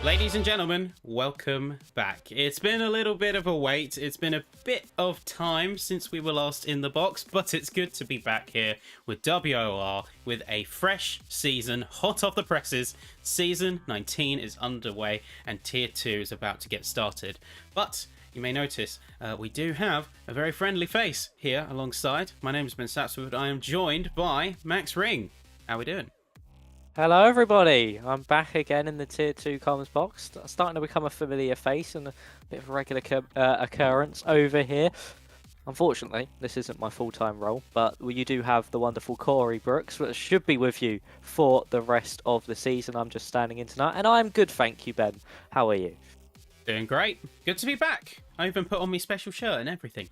Ladies and gentlemen, welcome back. It's been a little bit of a wait. It's been a bit of time since we were last in the box, but it's good to be back here with WOR with a fresh season, hot off the presses. Season 19 is underway and Tier 2 is about to get started. But you may notice we do have a very friendly face here alongside. My name is Ben Sapswood. I am joined by Max Ring. How we doing? Hello everybody, I'm back again in the Tier 2 comms box, starting to become a familiar face and a bit of a regular occurrence over here. Unfortunately, this isn't my full-time role, but you do have the wonderful Corey Brooks, which should be with you for the rest of the season. I'm just standing in tonight, and I'm good, thank you, Ben. How are you? Doing great. Good to be back. I even put on my special shirt and everything.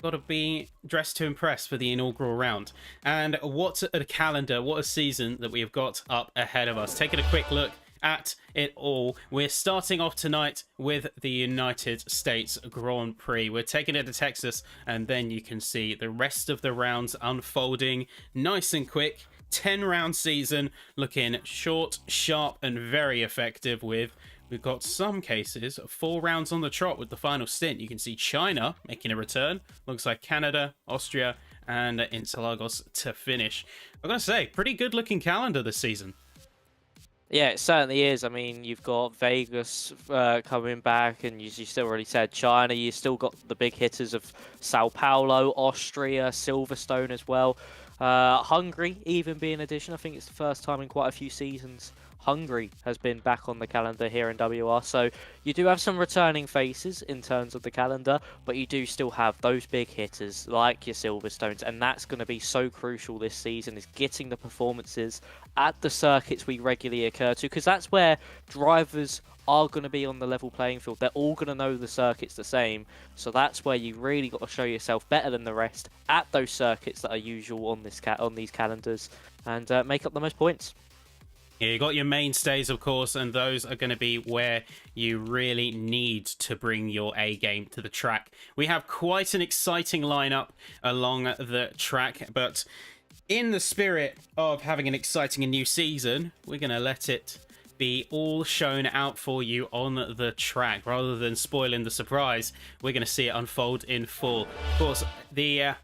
Got to be dressed to impress for the inaugural round. And what a calendar, what a season that we have got up ahead of us. Taking a quick look at it all. We're starting off tonight with the United States Grand Prix. We're taking it to Texas, and then you can see the rest of the rounds unfolding nice and quick. 10-round season, looking short, sharp, and very effective with... We've got some cases, 4 rounds on the trot with the final stint. You can see China making a return. Looks like Canada, Austria, and Interlagos to finish. I've got to say, pretty good looking calendar this season. Yeah, it certainly is. I mean, you've got Vegas coming back, and you still already said China. You still got the big hitters of Sao Paulo, Austria, Silverstone as well. Hungary even being an addition. I think it's the first time in quite a few seasons Hungary has been back on the calendar here in WR. So you do have some returning faces in terms of the calendar, but you do still have those big hitters like your Silverstones, and that's going to be so crucial this season, is getting the performances at the circuits we regularly occur to, because that's where drivers are going to be on the level playing field. They're all going to know the circuits the same, so that's where you really got to show yourself better than the rest at those circuits that are usual on these calendars, and make up the most points. Yeah, you got your mainstays, of course, and those are going to be where you really need to bring your A game to the track. We have quite an exciting lineup along the track, but in the spirit of having an exciting and new season, we're going to let it be all shown out for you on the track. Rather than spoiling the surprise, we're going to see it unfold in full. Of course, the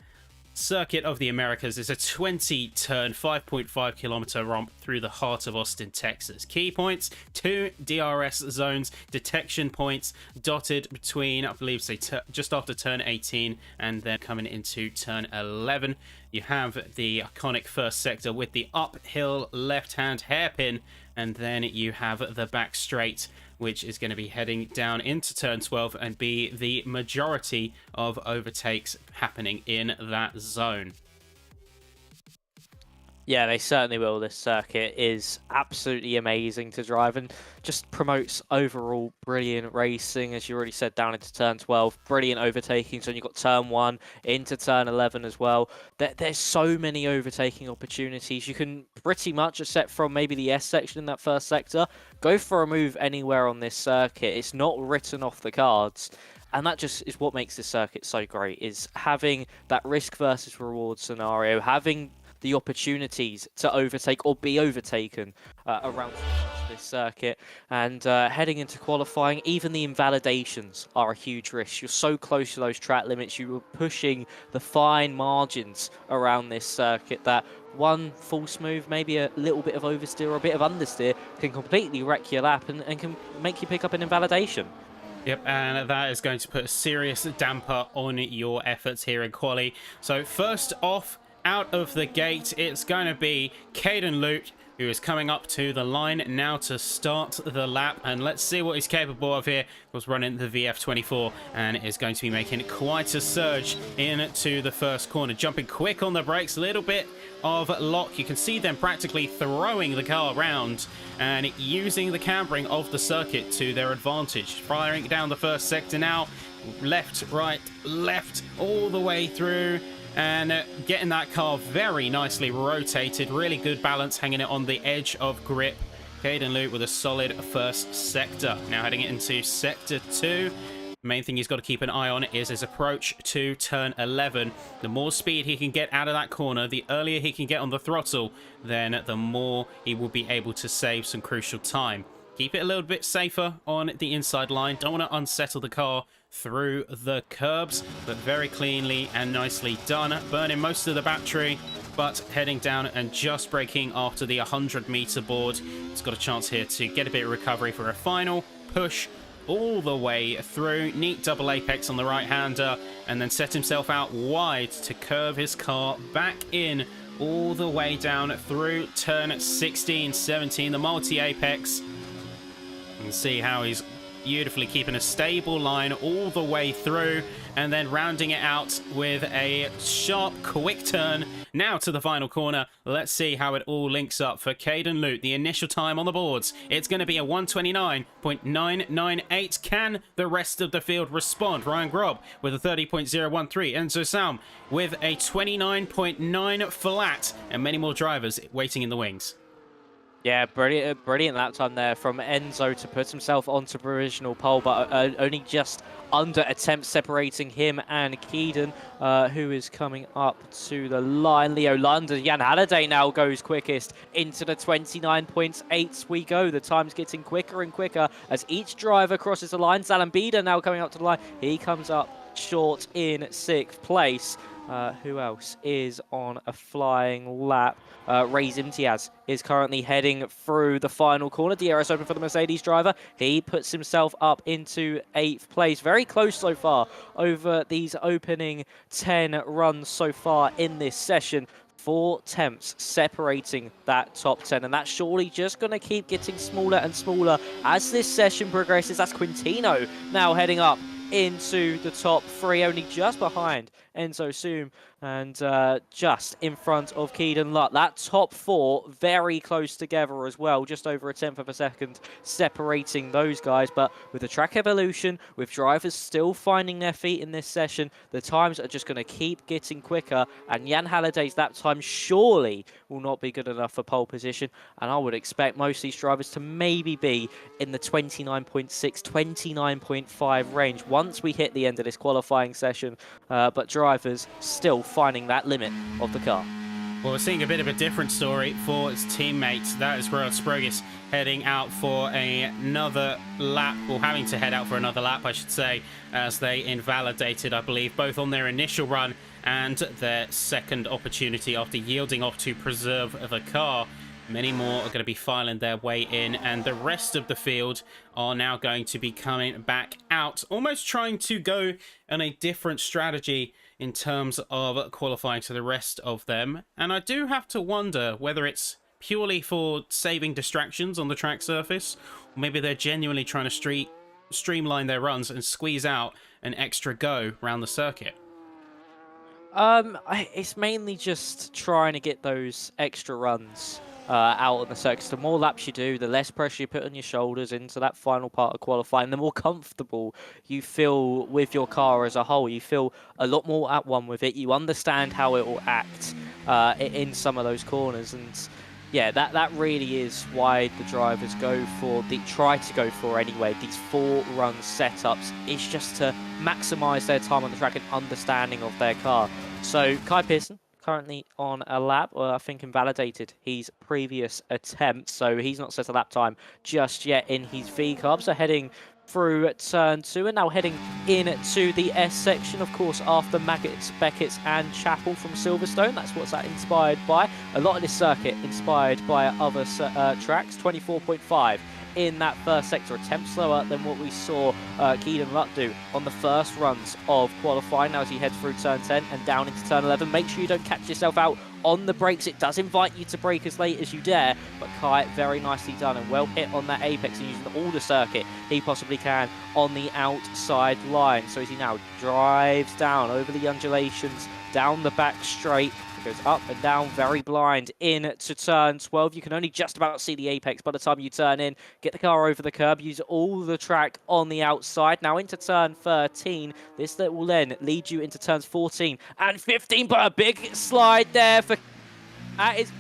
Circuit of the Americas is a 20-turn, 5.5 kilometer romp through the heart of Austin, Texas. Key points, 2 DRS zones, detection points dotted between, I believe, say just after turn 18 and then coming into turn 11. You have the iconic first sector with the uphill left-hand hairpin, and then you have the back straight, which is going to be heading down into turn 12 and be the majority of overtakes happening in that zone. Yeah, they certainly will. This circuit is absolutely amazing to drive and just promotes overall brilliant racing. As you already said, down into turn 12, brilliant overtaking. So you've got turn 1 into turn 11 as well. There's so many overtaking opportunities. You can pretty much, except from maybe the S section in that first sector, go for a move anywhere on this circuit. It's not written off the cards. And that just is what makes this circuit so great, is having that risk versus reward scenario, having the opportunities to overtake or be overtaken around this circuit, and heading into qualifying. Even the invalidations are a huge risk. You're so close to those track limits, you were pushing the fine margins around this circuit that one false move, maybe a little bit of oversteer or a bit of understeer, can completely wreck your lap and can make you pick up an invalidation. Yep, and that is going to put a serious damper on your efforts here in quali. So first off, out of the gate, it's going to be Caden Lute, who is coming up to the line now to start the lap. And let's see what he's capable of here. Was running the VF24 and is going to be making quite a surge into the first corner. Jumping quick on the brakes, a little bit of lock. You can see them practically throwing the car around and using the cambering of the circuit to their advantage. Firing down the first sector now. Left, right, left, all the way through. And getting that car very nicely rotated. Really good balance, hanging it on the edge of grip. Caden Lute with a solid first sector. Now heading into sector 2. Main thing he's got to keep an eye on is his approach to turn 11. The more speed he can get out of that corner, the earlier he can get on the throttle, then the more he will be able to save some crucial time. Keep it a little bit safer on the inside line. Don't want to unsettle the car through the curbs, but very cleanly and nicely done. Burning most of the battery, but heading down and just braking after the 100-meter board. He's got a chance here to get a bit of recovery for a final push all the way through. Neat double apex on the right-hander, and then set himself out wide to curve his car back in all the way down through turn 16, 17, the multi-apex. You can see how he's beautifully keeping a stable line all the way through, and then rounding it out with a sharp, quick turn. Now to the final corner. Let's see how it all links up for Caden Lute. The initial time on the boards, it's going to be a 1:29.998. Can the rest of the field respond? Ryan Grob with a 30.013. Enzo Salm with a 29.9 flat, and many more drivers waiting in the wings. Yeah, brilliant lap time there from Enzo to put himself onto provisional pole, but only just under attempts separating him and Keeden, who is coming up to the line. Leo London, Jan Halliday now goes quickest into the 29.8s we go. The time's getting quicker and quicker as each driver crosses the line. Zalambida now coming up to the line. He comes up short in 6th place. Who else is on a flying lap? Reyes Imtiaz is currently heading through the final corner. DRS open for the Mercedes driver. He puts himself up into 8th place. Very close so far over these opening 10 runs so far in this session. 4 temps separating that top 10, and that's surely just going to keep getting smaller and smaller as this session progresses. That's Quintino now heading up into the top 3, only just behind Enzo Soom and just in front of Keeden Lutt. That top 4 very close together as well, just over a 1/10 of a second separating those guys. But with the track evolution, with drivers still finding their feet in this session, the times are just going to keep getting quicker, and Jan Halliday's lap time surely will not be good enough for pole position, and I would expect most of these drivers to maybe be in the 29.6, 29.5 range once we hit the end of this qualifying session, but drivers still finding that limit of the car. Well, we're seeing a bit of a different story for his teammates. That is Royal Sprogis heading out for another lap, or having to head out for another lap, I should say, as they invalidated, I believe, both on their initial run and their second opportunity after yielding off to preserve the car. Many more are going to be filing their way in, and the rest of the field are now going to be coming back out, almost trying to go on a different strategy in terms of qualifying to the rest of them. And I do have to wonder whether it's purely for saving distractions on the track surface, or maybe they're genuinely trying to streamline their runs and squeeze out an extra go around the circuit. It's mainly just trying to get those extra runs out on the circuit. The more laps you do, the less pressure you put on your shoulders into that final part of qualifying, the more comfortable you feel with your car as a whole. You feel a lot more at one with it. You understand how it will act in some of those corners, and yeah, that really is why the drivers try to go for anyway, these 4-run setups. It's just to maximise their time on the track and understanding of their car. So Kai Pearson, currently on a lap, I think invalidated his previous attempt, so he's not set a lap time just yet in his V-carb. So heading through turn 2 and now heading into the S section, of course, after Maggots, Beckett's and Chapel from Silverstone. That's what's that inspired by. A lot of this circuit inspired by other tracks. 24.5 in that first sector, a temp slower than what we saw Keeden Lutt do on the first runs of qualifying. Now as he heads through turn 10 and down into turn 11, make sure you don't catch yourself out on the brakes. It does invite you to brake as late as you dare, but Kai, very nicely done and well hit on that apex and using all the circuit he possibly can on the outside line. So as he now drives down over the undulations, down the back straight, goes up and down, very blind, into turn 12. You can only just about see the apex by the time you turn in. Get the car over the curb, use all the track on the outside. Now into turn 13. This will then lead you into turns 14 and 15, but a big slide there for... That is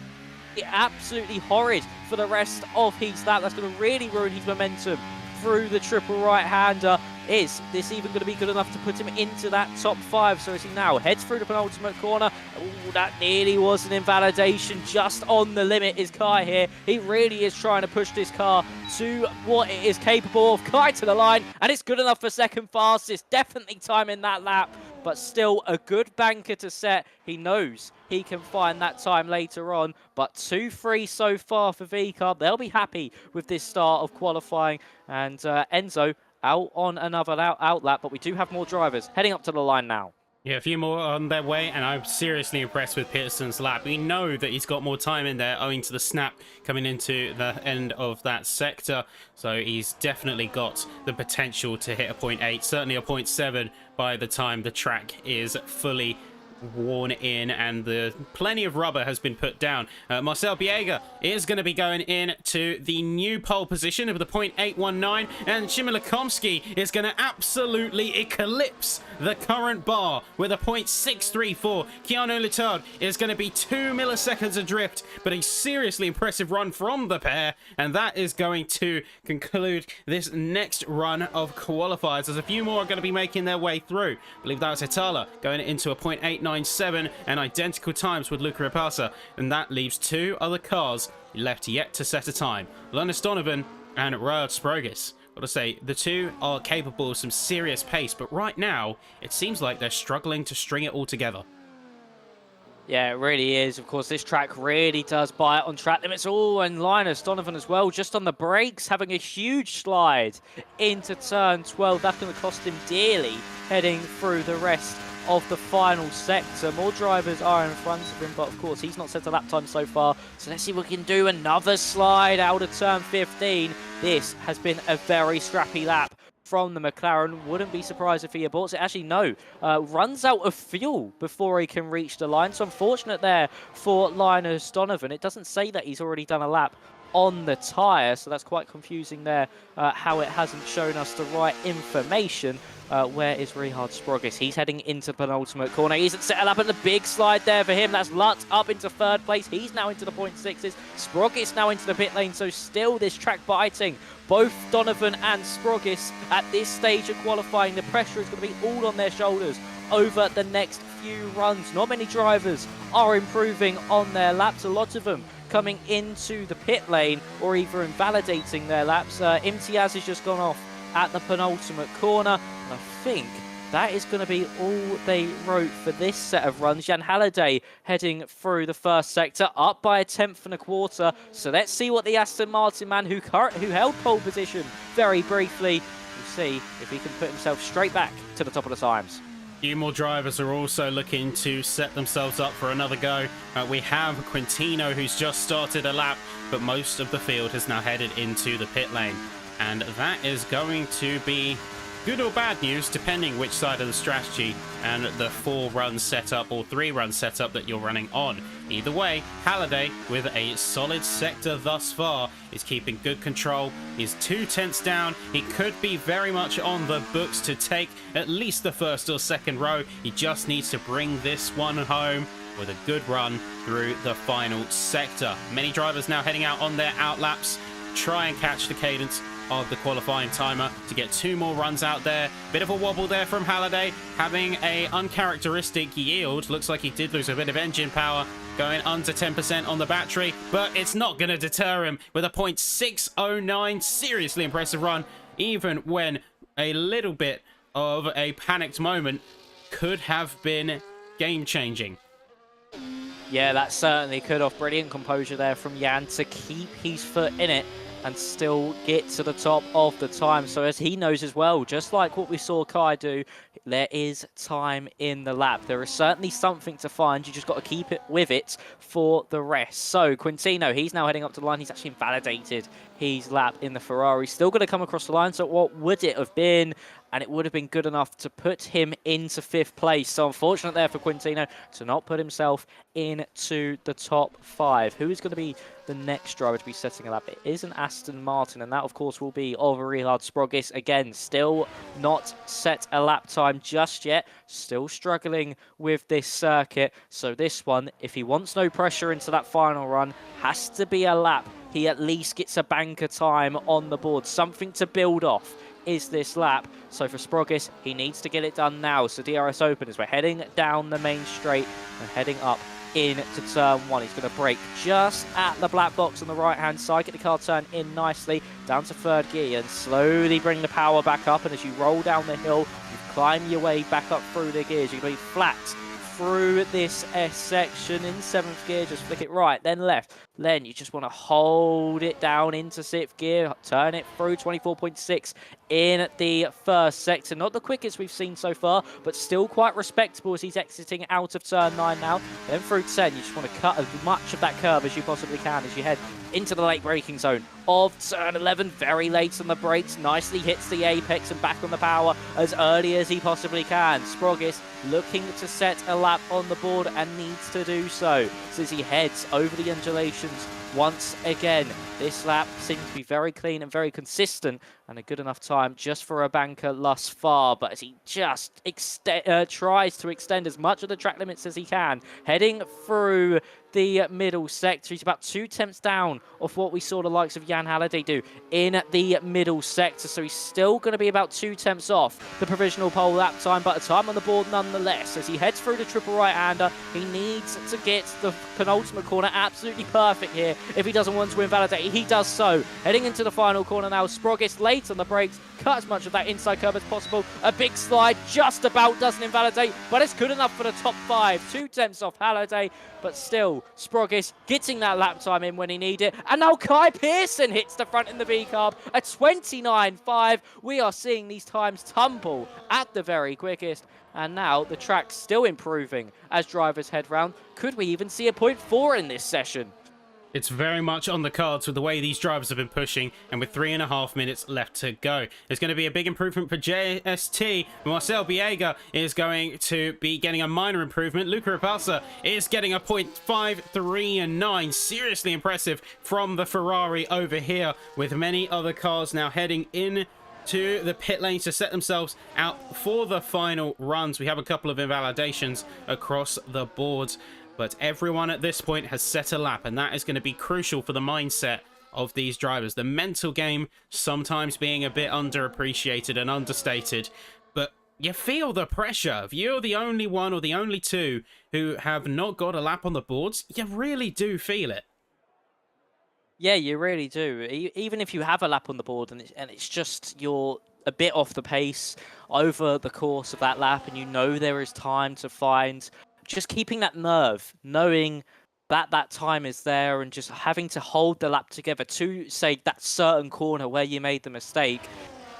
absolutely horrid for the rest of his lap. That's going to really ruin his momentum through the triple right-hander. is this even going to be good enough to put him into that top 5? So as he now heads through the penultimate corner, ooh, that nearly was an invalidation. Just on the limit is Kai here. He really is trying to push this car to what it is capable of. Kai to the line, and it's good enough for second fastest. Definitely timing that lap, but still a good banker to set. He knows he can find that time later on, but 2-3 so far for VCARB. They'll be happy with this start of qualifying, and Enzo out on another out lap, but we do have more drivers heading up to the line now. Yeah, a few more on their way, and I'm seriously impressed with Peterson's lap. We know that he's got more time in there owing to the snap coming into the end of that sector, so he's definitely got the potential to hit a 0.8, certainly a 0.7 by the time the track is fully worn in and the plenty of rubber has been put down. Marcel Biega is going to be going in to the new pole position of the 0.819, and Shimalakomsky is going to absolutely eclipse the current bar with a 0.634. Keanu Letard is going to be 2 milliseconds adrift, but a seriously impressive run from the pair, and that is going to conclude this next run of qualifiers. There's a few more are going to be making their way through. I believe that was Hitala going into a 0.897 and identical times with Luca Rapasa, and that leaves 2 other cars left yet to set a time. Linus Donovan and Rad Sprogis. Got to say, the two are capable of some serious pace, but right now, it seems like they're struggling to string it all together. Yeah, it really is. Of course, this track really does bite on track limits. Oh, and Linus Donovan as well, just on the brakes, having a huge slide into turn 12. That's going to cost him dearly heading through the rest of the final sector. More drivers are in front of him, but of course he's not set a lap time so far, so let's see what we can do. Another slide out of turn 15. This has been a very scrappy lap from the McLaren. Wouldn't be surprised if he aborts it. Actually, no. Runs out of fuel before he can reach the line, so unfortunate there for Linus Donovan. It doesn't say that he's already done a lap on the tyre, so that's quite confusing there, how it hasn't shown us the right information. Where is Rihard Sprogis? He's heading into the penultimate corner. He isn't set up at the big slide there for him. That's Lutz up into third place. He's now into the 0.6s. Sprogis now into the pit lane, so still this track biting. Both Donovan and Sprogis at this stage of qualifying. The pressure is going to be all on their shoulders over the next few runs. Not many drivers are improving on their laps. A lot of them coming into the pit lane or either invalidating their laps. Imtiaz has just gone off at the penultimate corner. And I think that is going to be all they wrote for this set of runs. Jan Halliday heading through the first sector, up by 1/10.25. So let's see what the Aston Martin man who held pole position very briefly, we'll see if he can put himself straight back to the top of the times. Few more drivers are also looking to set themselves up for another go. We have Quintino, who's just started a lap, but most of the field has now headed into the pit lane. And that is going to be good or bad news, depending which side of the strategy and the 4-run setup or 3-run setup that you're running on. Either way, Halliday, with a solid sector thus far, is keeping good control. He's 2 tenths down. He could be very much on the books to take at least the first or second row. He just needs to bring this one home with a good run through the final sector. Many drivers now heading out on their outlaps, try and catch the cadence of the qualifying timer to get 2 more runs out there. Bit of a wobble there from Halliday, having a uncharacteristic yield. Looks like he did lose a bit of engine power, going under 10% on the battery, but it's not going to deter him with a 0.609. Seriously impressive run, even when a little bit of a panicked moment could have been game-changing. Yeah, that certainly could have. Brilliant composure there from Jan to keep his foot in it and still get to the top of the time. So as he knows as well, just like what we saw Kai do, there is time in the lap. There is certainly something to find. You just got to keep it with it for the rest. So Quintino, he's now heading up to the line. He's actually invalidated his lap in the Ferrari. Still going to come across the line. So what would it have been? And it would have been good enough to put him into 5th place. So unfortunate there for Quintino to not put himself into the top 5. Who is going to be the next driver to be setting a lap? It is an Aston Martin, and that, of course, will be Oliver Rihard Sprogis. Again, still not set a lap time just yet. Still struggling with this circuit. So this one, if he wants no pressure into that final run, has to be a lap. He at least gets a banker time on the board, something to build off. is this lap. So for Sprogis, he needs to get it done now. So DRS open as we're heading down the main straight and heading up into turn 1. He's going to brake just at the black box on the right hand side, get the car turned in nicely down to third gear and slowly bring the power back up. And as you roll down the hill, you climb your way back up through the gears. You're going to be flat through this S section in 7th gear. Just flick it right, then left. Then you just want to hold it down into 6th gear, turn it through 24.6 in the first sector. Not the quickest we've seen so far, but still quite respectable as he's exiting out of turn 9 now. Then through 10, you just want to cut as much of that curve as you possibly can as you head into the late braking zone of turn 11. Very late on the brakes, nicely hits the apex and back on the power as early as he possibly can. Sprogis looking to set a lap on the board and needs to do so. So as he heads over the undulations once again, this lap seems to be very clean and very consistent and a good enough time just for a banker thus far. But as he just tries to extend as much of the track limits as he can, heading through the middle sector. He's about 2 tenths down of what we saw the likes of Jan Halliday do in the middle sector. So he's still going to be about 2 tenths off the provisional pole lap time, but a time on the board nonetheless. As he heads through the triple right-hander, he needs to get the penultimate corner absolutely perfect here. If he doesn't want to invalidate, he does so. Heading into the final corner now, Sprogis late on the brakes, cut as much of that inside curve as possible. A big slide just about doesn't invalidate, but it's good enough for the top 5. 2 tenths off Halliday, but still, Sprogis getting that lap time in when he needed it. And now Kai Pearson hits the front in the V-carb at 29.5. We are seeing these times tumble at the very quickest. And now the track's still improving as drivers head round. Could we even see a 0.4 in this session? It's very much on the cards with the way these drivers have been pushing, and with 3.5 minutes left to go. There's going to be a big improvement for JST. Marcel Biega is going to be getting a minor improvement. Luca Rapasa is getting a 0.539. Seriously impressive from the Ferrari over here, with many other cars now heading in to the pit lanes to set themselves out for the final runs. We have a couple of invalidations across the boards, but everyone at this point has set a lap, and that is going to be crucial for the mindset of these drivers. The mental game sometimes being a bit underappreciated and understated, but you feel the pressure. If you're the only one or the only two who have not got a lap on the boards, you really do feel it. Yeah, you really do. Even if you have a lap on the board and it's just you're a bit off the pace over the course of that lap, and you know there is time to find, just keeping that nerve, knowing that that time is there, and just having to hold the lap together to, say, that certain corner where you made the mistake,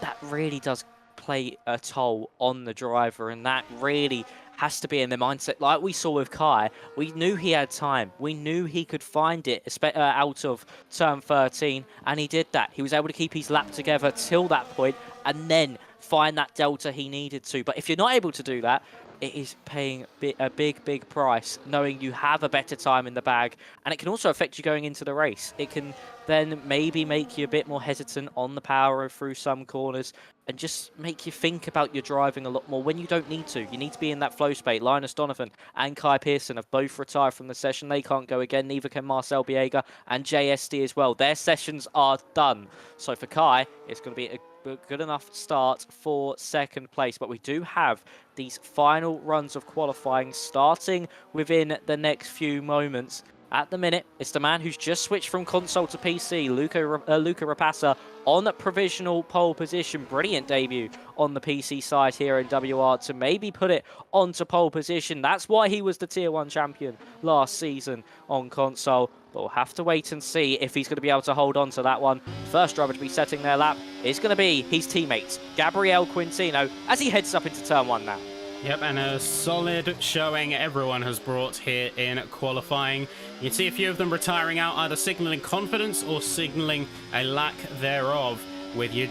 that really does play a toll on the driver, and that really has to be in the mindset. Like we saw with Kai, we knew he had time. We knew he could find it out of turn 13, and he did that. He was able to keep his lap together till that point, and then find that delta he needed to. But if you're not able to do that, it is paying a big price, knowing you have a better time in the bag, and it can also affect you going into the race. It can then maybe make you a bit more hesitant on the power through some corners, and just make you think about your driving a lot more when you don't need to. You need to be in that flow state. Linus Donovan and Kai Pearson have both retired from the session. They can't go again. Neither can Marcel Biega and JSD as well. Their sessions are done. So for Kai, it's going to be a good enough start for second place, but we do have these final runs of qualifying starting within the next few moments. At the minute, it's the man who's just switched from console to PC, Luca Rapasa, on provisional pole position. Brilliant debut on the PC side here in WR to maybe put it onto pole position. That's why he was the Tier 1 champion last season on console. But we'll have to wait and see if he's going to be able to hold on to that one. First driver to be setting their lap is going to be his teammate, Gabriel Quintino, as he heads up into turn 1 now. Yep, and a solid showing everyone has brought here in qualifying. You can see a few of them retiring out, either signalling confidence or signalling a lack thereof. With you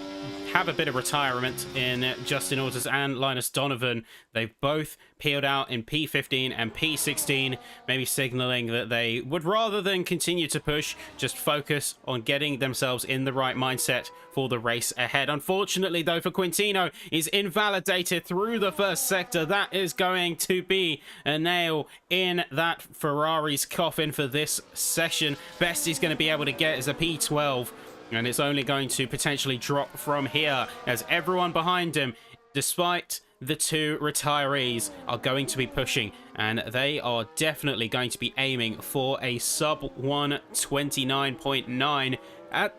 have a bit of retirement in Justin Orders and Linus Donovan. They've both peeled out in P15 and P16, maybe signaling that they would, rather than continue to push, just focus on getting themselves in the right mindset for the race ahead. Unfortunately, though, for Quintino, is invalidated through the first sector. That is going to be a nail in that Ferrari's coffin for this session. Best he's going to be able to get is a P12. And it's only going to potentially drop from here as everyone behind him, despite the two retirees, are going to be pushing, and they are definitely going to be aiming for a sub 129.9 at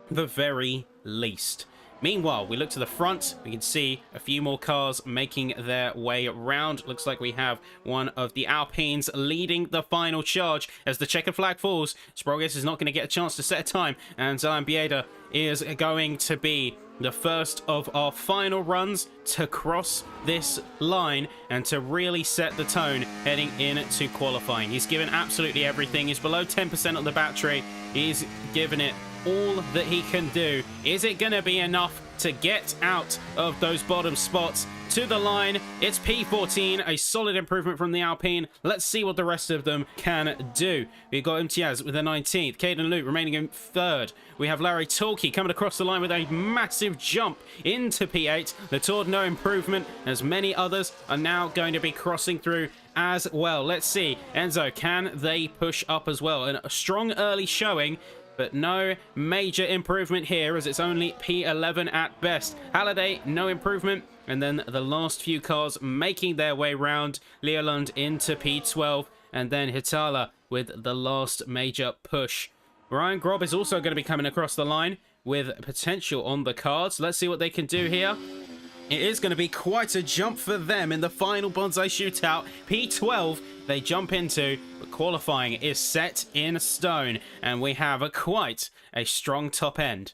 the very least. Meanwhile, we look to the front. We can see a few more cars making their way around. Looks like we have one of the Alpines leading the final charge as the checkered flag falls. Sprogis is not going to get a chance to set a time, and Zion Bieda is going to be the first of our final runs to cross this line and to really set the tone heading into qualifying. He's given absolutely everything. He's below 10% on the battery. He's given it all that he can do. Is it going to be enough to get out of those bottom spots to the line? It's P14, a solid improvement from the Alpine. Let's see what the rest of them can do. We've got Imtiaz with a 19th, Caden Luke remaining in 3rd. We have Larry Tolkey coming across the line with a massive jump into P8. Latour, no improvement, as many others are now going to be crossing through as well. Let's see, Enzo, can they push up as well? And a strong early showing, but no major improvement here, as it's only P11 at best. Halliday, no improvement. And then the last few cars making their way round. Leoland into P12, and then Hitala with the last major push. Ryan Grob is also going to be coming across the line with potential on the cards. Let's see what they can do here. It is going to be quite a jump for them in the final Bonsai Shootout. P12 they jump into, but qualifying is set in stone, and we have quite a strong top end.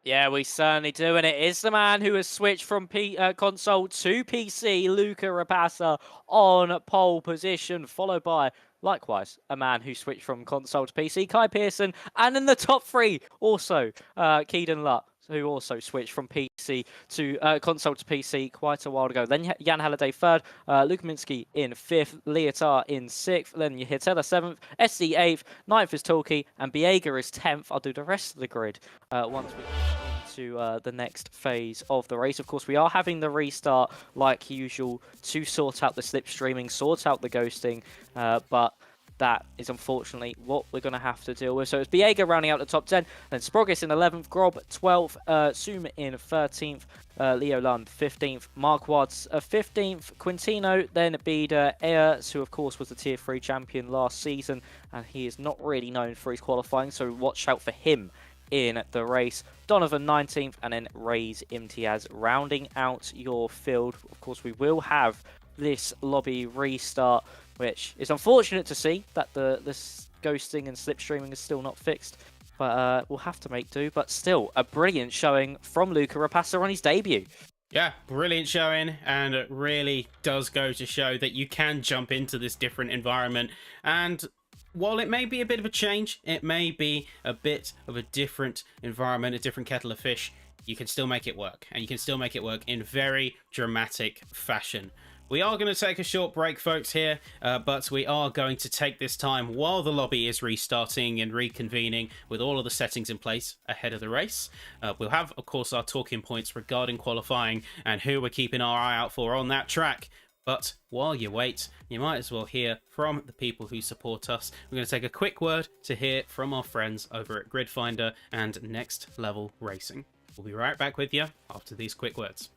Yeah, we certainly do, and it is the man who has switched from console to PC, Luca Rapassa, on pole position, followed by, likewise, a man who switched from console to PC, Kai Pearson, and in the top 3, also, Keedan Lutt, who also switched from PC to console to PC quite a while ago. Then Jan Halliday 3rd, Luka Minsky in 5th, Leotar in 6th, then Hitela 7th, SC 8th, 9th is Tolkien, and Biega is 10th. I'll do the rest of the grid once we get into the next phase of the race. Of course, we are having the restart like usual to sort out the slipstreaming, sort out the ghosting, but that is unfortunately what we're going to have to deal with. So it's Biega rounding out the top 10, then Sprogis in 11th, Grob 12th, Suma in 13th, Leo Lund 15th, Mark Watts 15th, Quintino, then Bida Ayers, who of course was the Tier 3 champion last season, and he is not really known for his qualifying, so watch out for him in the race. Donovan 19th, and then Ray's Imtiaz rounding out your field. Of course, we will have this lobby restart, which is unfortunate to see that this ghosting and slipstreaming is still not fixed. But we'll have to make do. But still, a brilliant showing from Luca Rapassa on his debut. Yeah, brilliant showing, and it really does go to show that you can jump into this different environment. And while it may be a bit of a change, it may be a bit of a different environment, a different kettle of fish, you can still make it work. And you can still make it work in very dramatic fashion. We are going to take a short break, folks, here, but we are going to take this time while the lobby is restarting and reconvening with all of the settings in place ahead of the race. We'll have, of course, our talking points regarding qualifying and who we're keeping our eye out for on that track. But while you wait, you might as well hear from the people who support us. We're going to take a quick word to hear from our friends over at Gridfinder and Next Level Racing. We'll be right back with you after these quick words.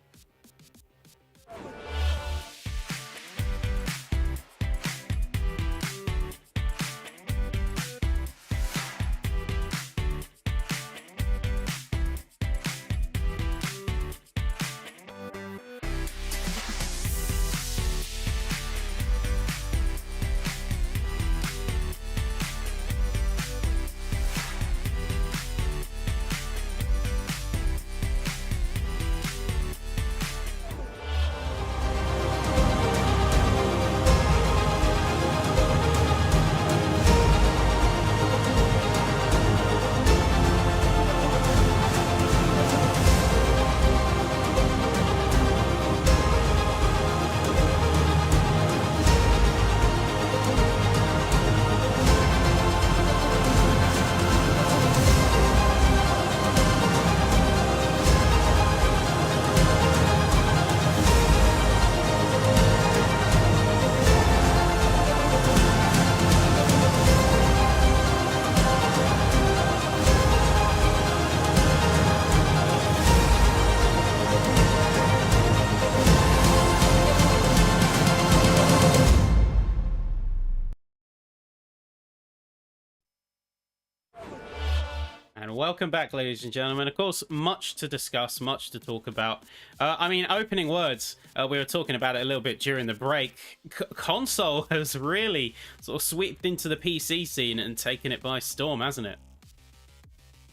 welcome back, ladies and gentlemen. Of course, much to discuss, much to talk about. I mean, opening words, we were talking about it a little bit during the break. Console has really sort of swept into the PC scene and taken it by storm, hasn't it?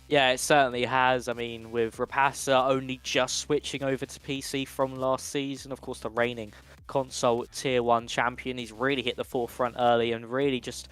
Yeah, it certainly has. I mean, with Rapasa only just switching over to PC from last season, of course, the reigning console Tier 1 champion, he's really hit the forefront early and really just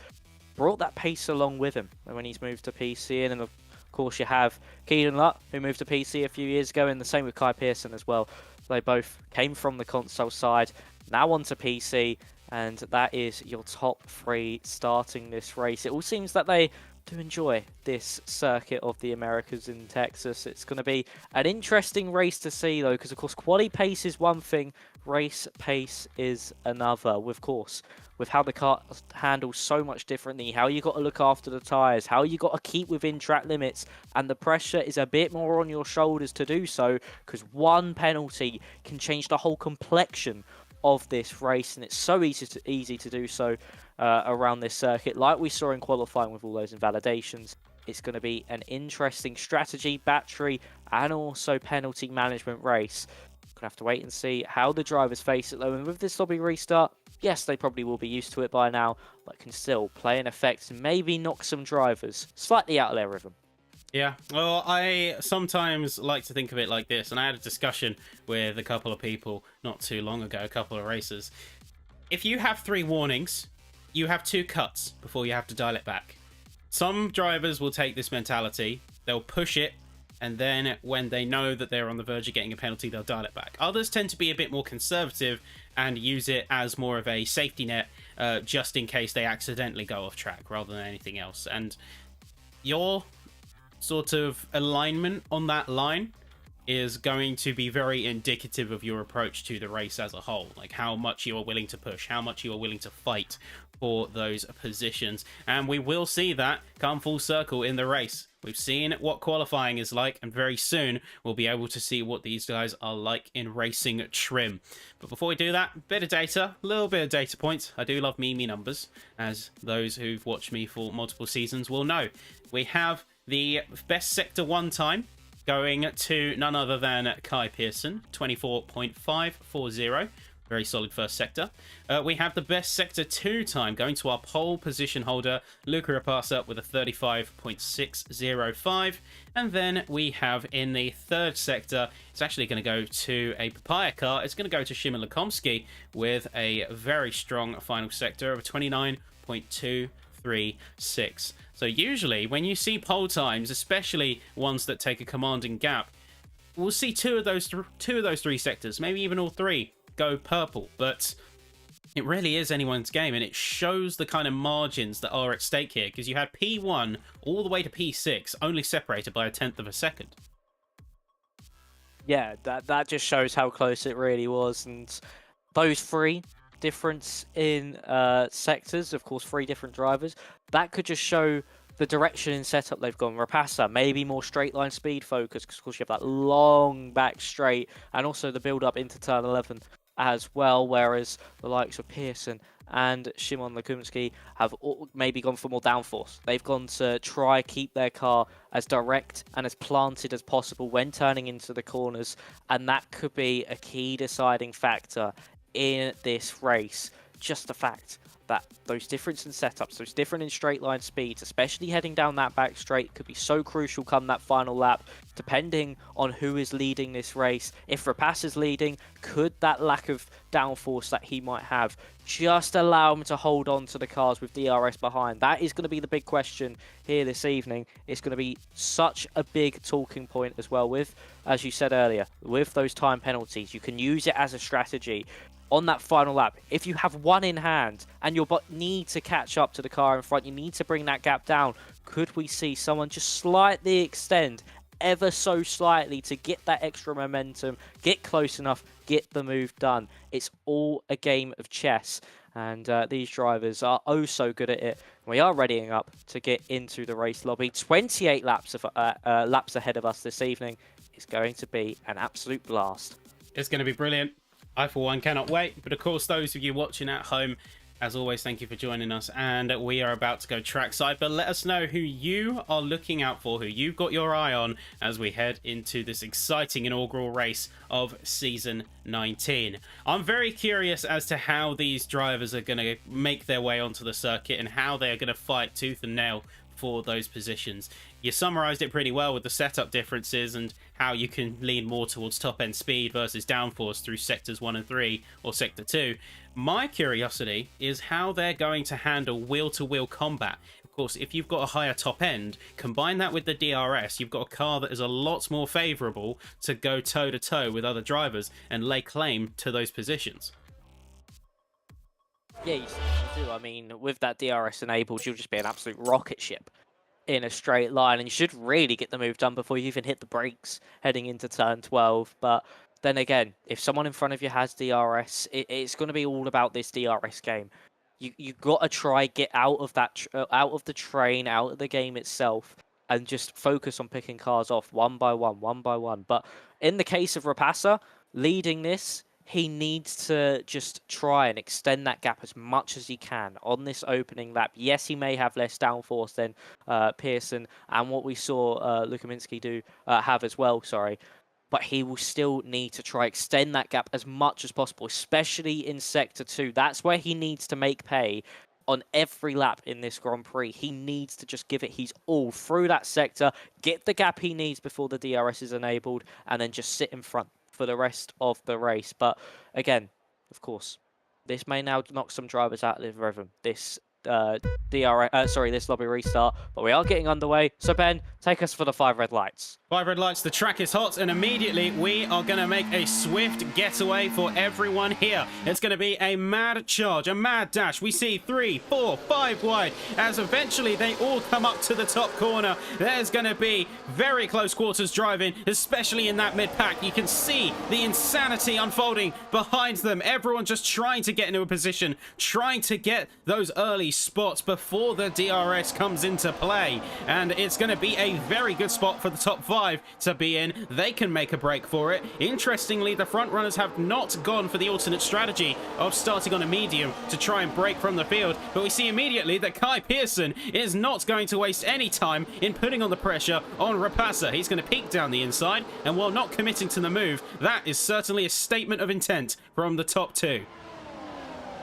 brought that pace along with him when he's moved to PC. And then, of course, you have Keelan Lutt, who moved to PC a few years ago, and the same with Kai Pearson as well. They both came from the console side, now onto PC, and that is your top three starting this race. It all seems that they do enjoy this circuit of the Americas in Texas. It's going to be an interesting race to see, though, because, of course, quali pace is one thing, race pace is another. Of course, with how the car handles so much differently, how you got to look after the tyres, how you got to keep within track limits, and the pressure is a bit more on your shoulders to do so, because one penalty can change the whole complexion of this race, and it's so easy to do so around this circuit, like we saw in qualifying with all those invalidations. It's going to be an interesting strategy, battery, and also penalty management race. Gonna have to wait and see how the drivers face it, though. And with this lobby restart, yes, they probably will be used to it by now, but can still play an effect and maybe knock some drivers slightly out of their rhythm. Yeah, well, I sometimes like to think of it like this, and I had a discussion with a couple of people not too long ago, a couple of racers. If you have 3 warnings, you have 2 cuts before you have to dial it back. Some drivers will take this mentality, they'll push it, and then when they know that they're on the verge of getting a penalty, they'll dial it back. Others tend to be a bit more conservative and use it as more of a safety net, just in case they accidentally go off track rather than anything else. And your sort of alignment on that line is going to be very indicative of your approach to the race as a whole. Like how much you are willing to push, how much you are willing to fight for those positions. And we will see that come full circle in the race. We've seen what qualifying is like, and very soon we'll be able to see what these guys are like in racing trim. But before we do that, bit of data, a little bit of data points. I do love me numbers, as those who've watched me for multiple seasons will know. We have the best Sector 1 time going to none other than Kai Pearson, 24.540. Very solid first sector. We have the best Sector 2 time going to our pole position holder, Luca Rapasa, with a 35.605. And then we have in the third sector, it's actually going to go to a Papaya car. It's going to go to Shimon Lakomsky with a very strong final sector of 29.236. So usually when you see pole times, especially ones that take a commanding gap, we'll see two of those 3 sectors, maybe even all 3, go purple. But it really is anyone's game, and it shows the kind of margins that are at stake here, because you had P1 all the way to P6 only separated by 1/10 of a second. Yeah, that just shows how close it really was. And those 3 difference in sectors, of course 3 different drivers, that could just show the direction and setup they've gone. Rapasa, maybe more straight line speed focus, because of course you have that long back straight, and also the build up into turn 11 as well, whereas the likes of Pearson and Shimon Lakumsky have maybe gone for more downforce. They've gone to try keep their car as direct and as planted as possible when turning into the corners, and that could be a key deciding factor in this race. Just the fact that those difference in setups, those different in straight line speeds, especially heading down that back straight, could be so crucial come that final lap, depending on who is leading this race. If Rapace is leading, could that lack of downforce that he might have just allow him to hold on to the cars with DRS behind? That is going to be the big question here this evening. It's going to be such a big talking point as well with, as you said earlier, with those time penalties. You can use it as a strategy on that final lap. If you have one in hand and you need to catch up to the car in front, you need to bring that gap down, could we see someone just slightly extend ever so slightly to get that extra momentum, get close enough, get the move done? It's all a game of chess, and these drivers are oh so good at it. We are readying up to get into the race lobby. 28 laps ahead of us this evening. It's going to be an absolute blast. It's going to be brilliant. I, for one, cannot wait. But of course, those of you watching at home, As always, thank you for joining us, and we are about to go trackside, but let us know who you are looking out for, who you've got your eye on as we head into this exciting inaugural race of Season 19. I'm very curious as to how these drivers are going to make their way onto the circuit and how they're going to fight tooth and nail for those positions. You summarized it pretty well with the setup differences and how you can lean more towards top-end speed versus downforce through sectors 1 and 3 or sector 2. My curiosity is how they're going to handle wheel-to-wheel combat. Of course, if you've got a higher top end, combine that with the DRS, you've got a car that is a lot more favorable to go toe-to-toe with other drivers and lay claim to those positions. Yeah, you do. I mean, with that DRS enabled, you'll just be an absolute rocket ship in a straight line, and you should really get the move done before you even hit the brakes heading into turn 12. But then again, if someone in front of you has DRS, it's going to be all about this DRS game. You got to try get out of that out of the train, out of the game itself, and just focus on picking cars off one by one, one by one. But in the case of Rapasa leading this, he needs to just try and extend that gap as much as he can on this opening lap. Yes, he may have less downforce than Pearson and what we saw Luka Minsky do have as well, sorry. But he will still need to try extend that gap as much as possible, especially in Sector 2. That's where he needs to make pay on every lap in this Grand Prix. He needs to just give it his all through that sector, get the gap he needs before the DRS is enabled, and then just sit in front for the rest of the race. But again, of course, this may now knock some drivers out of the rhythm. This this lobby restart, but we are getting underway. So Ben, take us for the 5 red lights. 5 red lights, the track is hot, and immediately we are going to make a swift getaway for everyone here. It's going to be a mad charge, a mad dash. We see 3, 4, 5 wide, as eventually they all come up to the top corner. There's going to be very close quarters driving, especially in that mid-pack. You can see the insanity unfolding behind them. Everyone just trying to get into a position, trying to get those early spots before the DRS comes into play. And it's going to be a very good spot for the top 5 to be in. They can make a break for it. Interestingly, the front runners have not gone for the alternate strategy of starting on a medium to try and break from the field, but we see immediately that Kai Pearson is not going to waste any time in putting on the pressure on Rapasa. He's going to peek down the inside, and while not committing to the move, that is certainly a statement of intent from the top 2.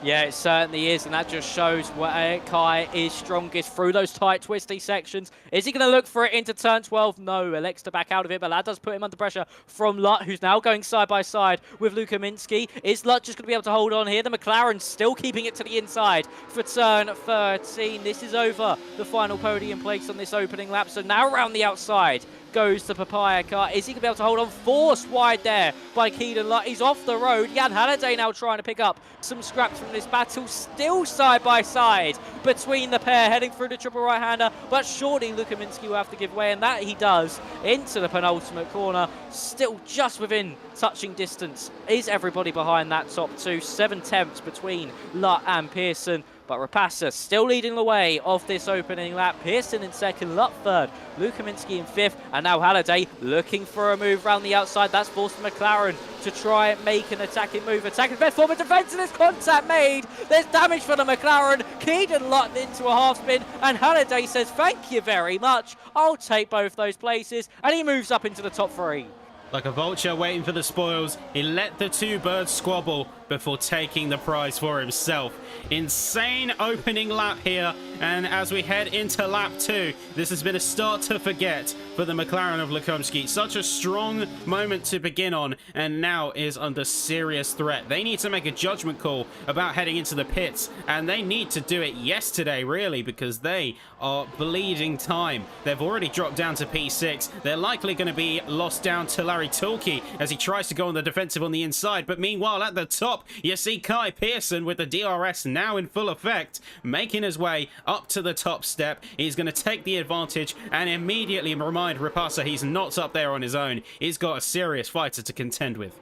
Yeah, it certainly is, and that just shows where Kai is strongest through those tight, twisty sections. Is he going to look for it into turn 12? No, elects to back out of it, but that does put him under pressure from Lut, who's now going side by side with Luka Minsky. Is Lut just going to be able to hold on here? The McLaren still keeping it to the inside for turn 13. This is over the final podium place on this opening lap, so now around the outside goes the Papaya car. Is he going to be able to hold on? Forced wide there by Keelan Lutt. He's off the road. Jan Halliday now trying to pick up some scraps from this battle. Still side by side between the pair, heading through the triple right-hander. But surely Luka Minsky will have to give way, and that he does into the penultimate corner. Still just within touching distance is everybody behind that top 2. 7/10 between Lutt and Pearson. But Rapasa still leading the way off this opening lap. Pearson in second, Lutt third, Luka Minsky in fifth, and now Halliday looking for a move around the outside. That's forced McLaren to try and make an attacking move. Attacking best form of defence, and there's contact made. There's damage for the McLaren. Keegan Lutt into a half spin, and Halliday says, thank you very much. I'll take both those places, and he moves up into the top 3. Like a vulture waiting for the spoils, he let the 2 birds squabble before taking the prize for himself. Insane opening lap here, and as we head into lap 2, this has been a start to forget for the McLaren of Lukomsky. Such a strong moment to begin on, and now is under serious threat. They need to make a judgment call about heading into the pits, and they need to do it yesterday, really, because they are bleeding time. They've already dropped down to P6. They're likely going to be lost down to Larry Tulkey as he tries to go on the defensive on the inside, but meanwhile at the top you see Kai Pearson with the DRS now in full effect, making his way up to the top step. He's going to take the advantage and immediately remind Rapasa he's not up there on his own. He's got a serious fighter to contend with.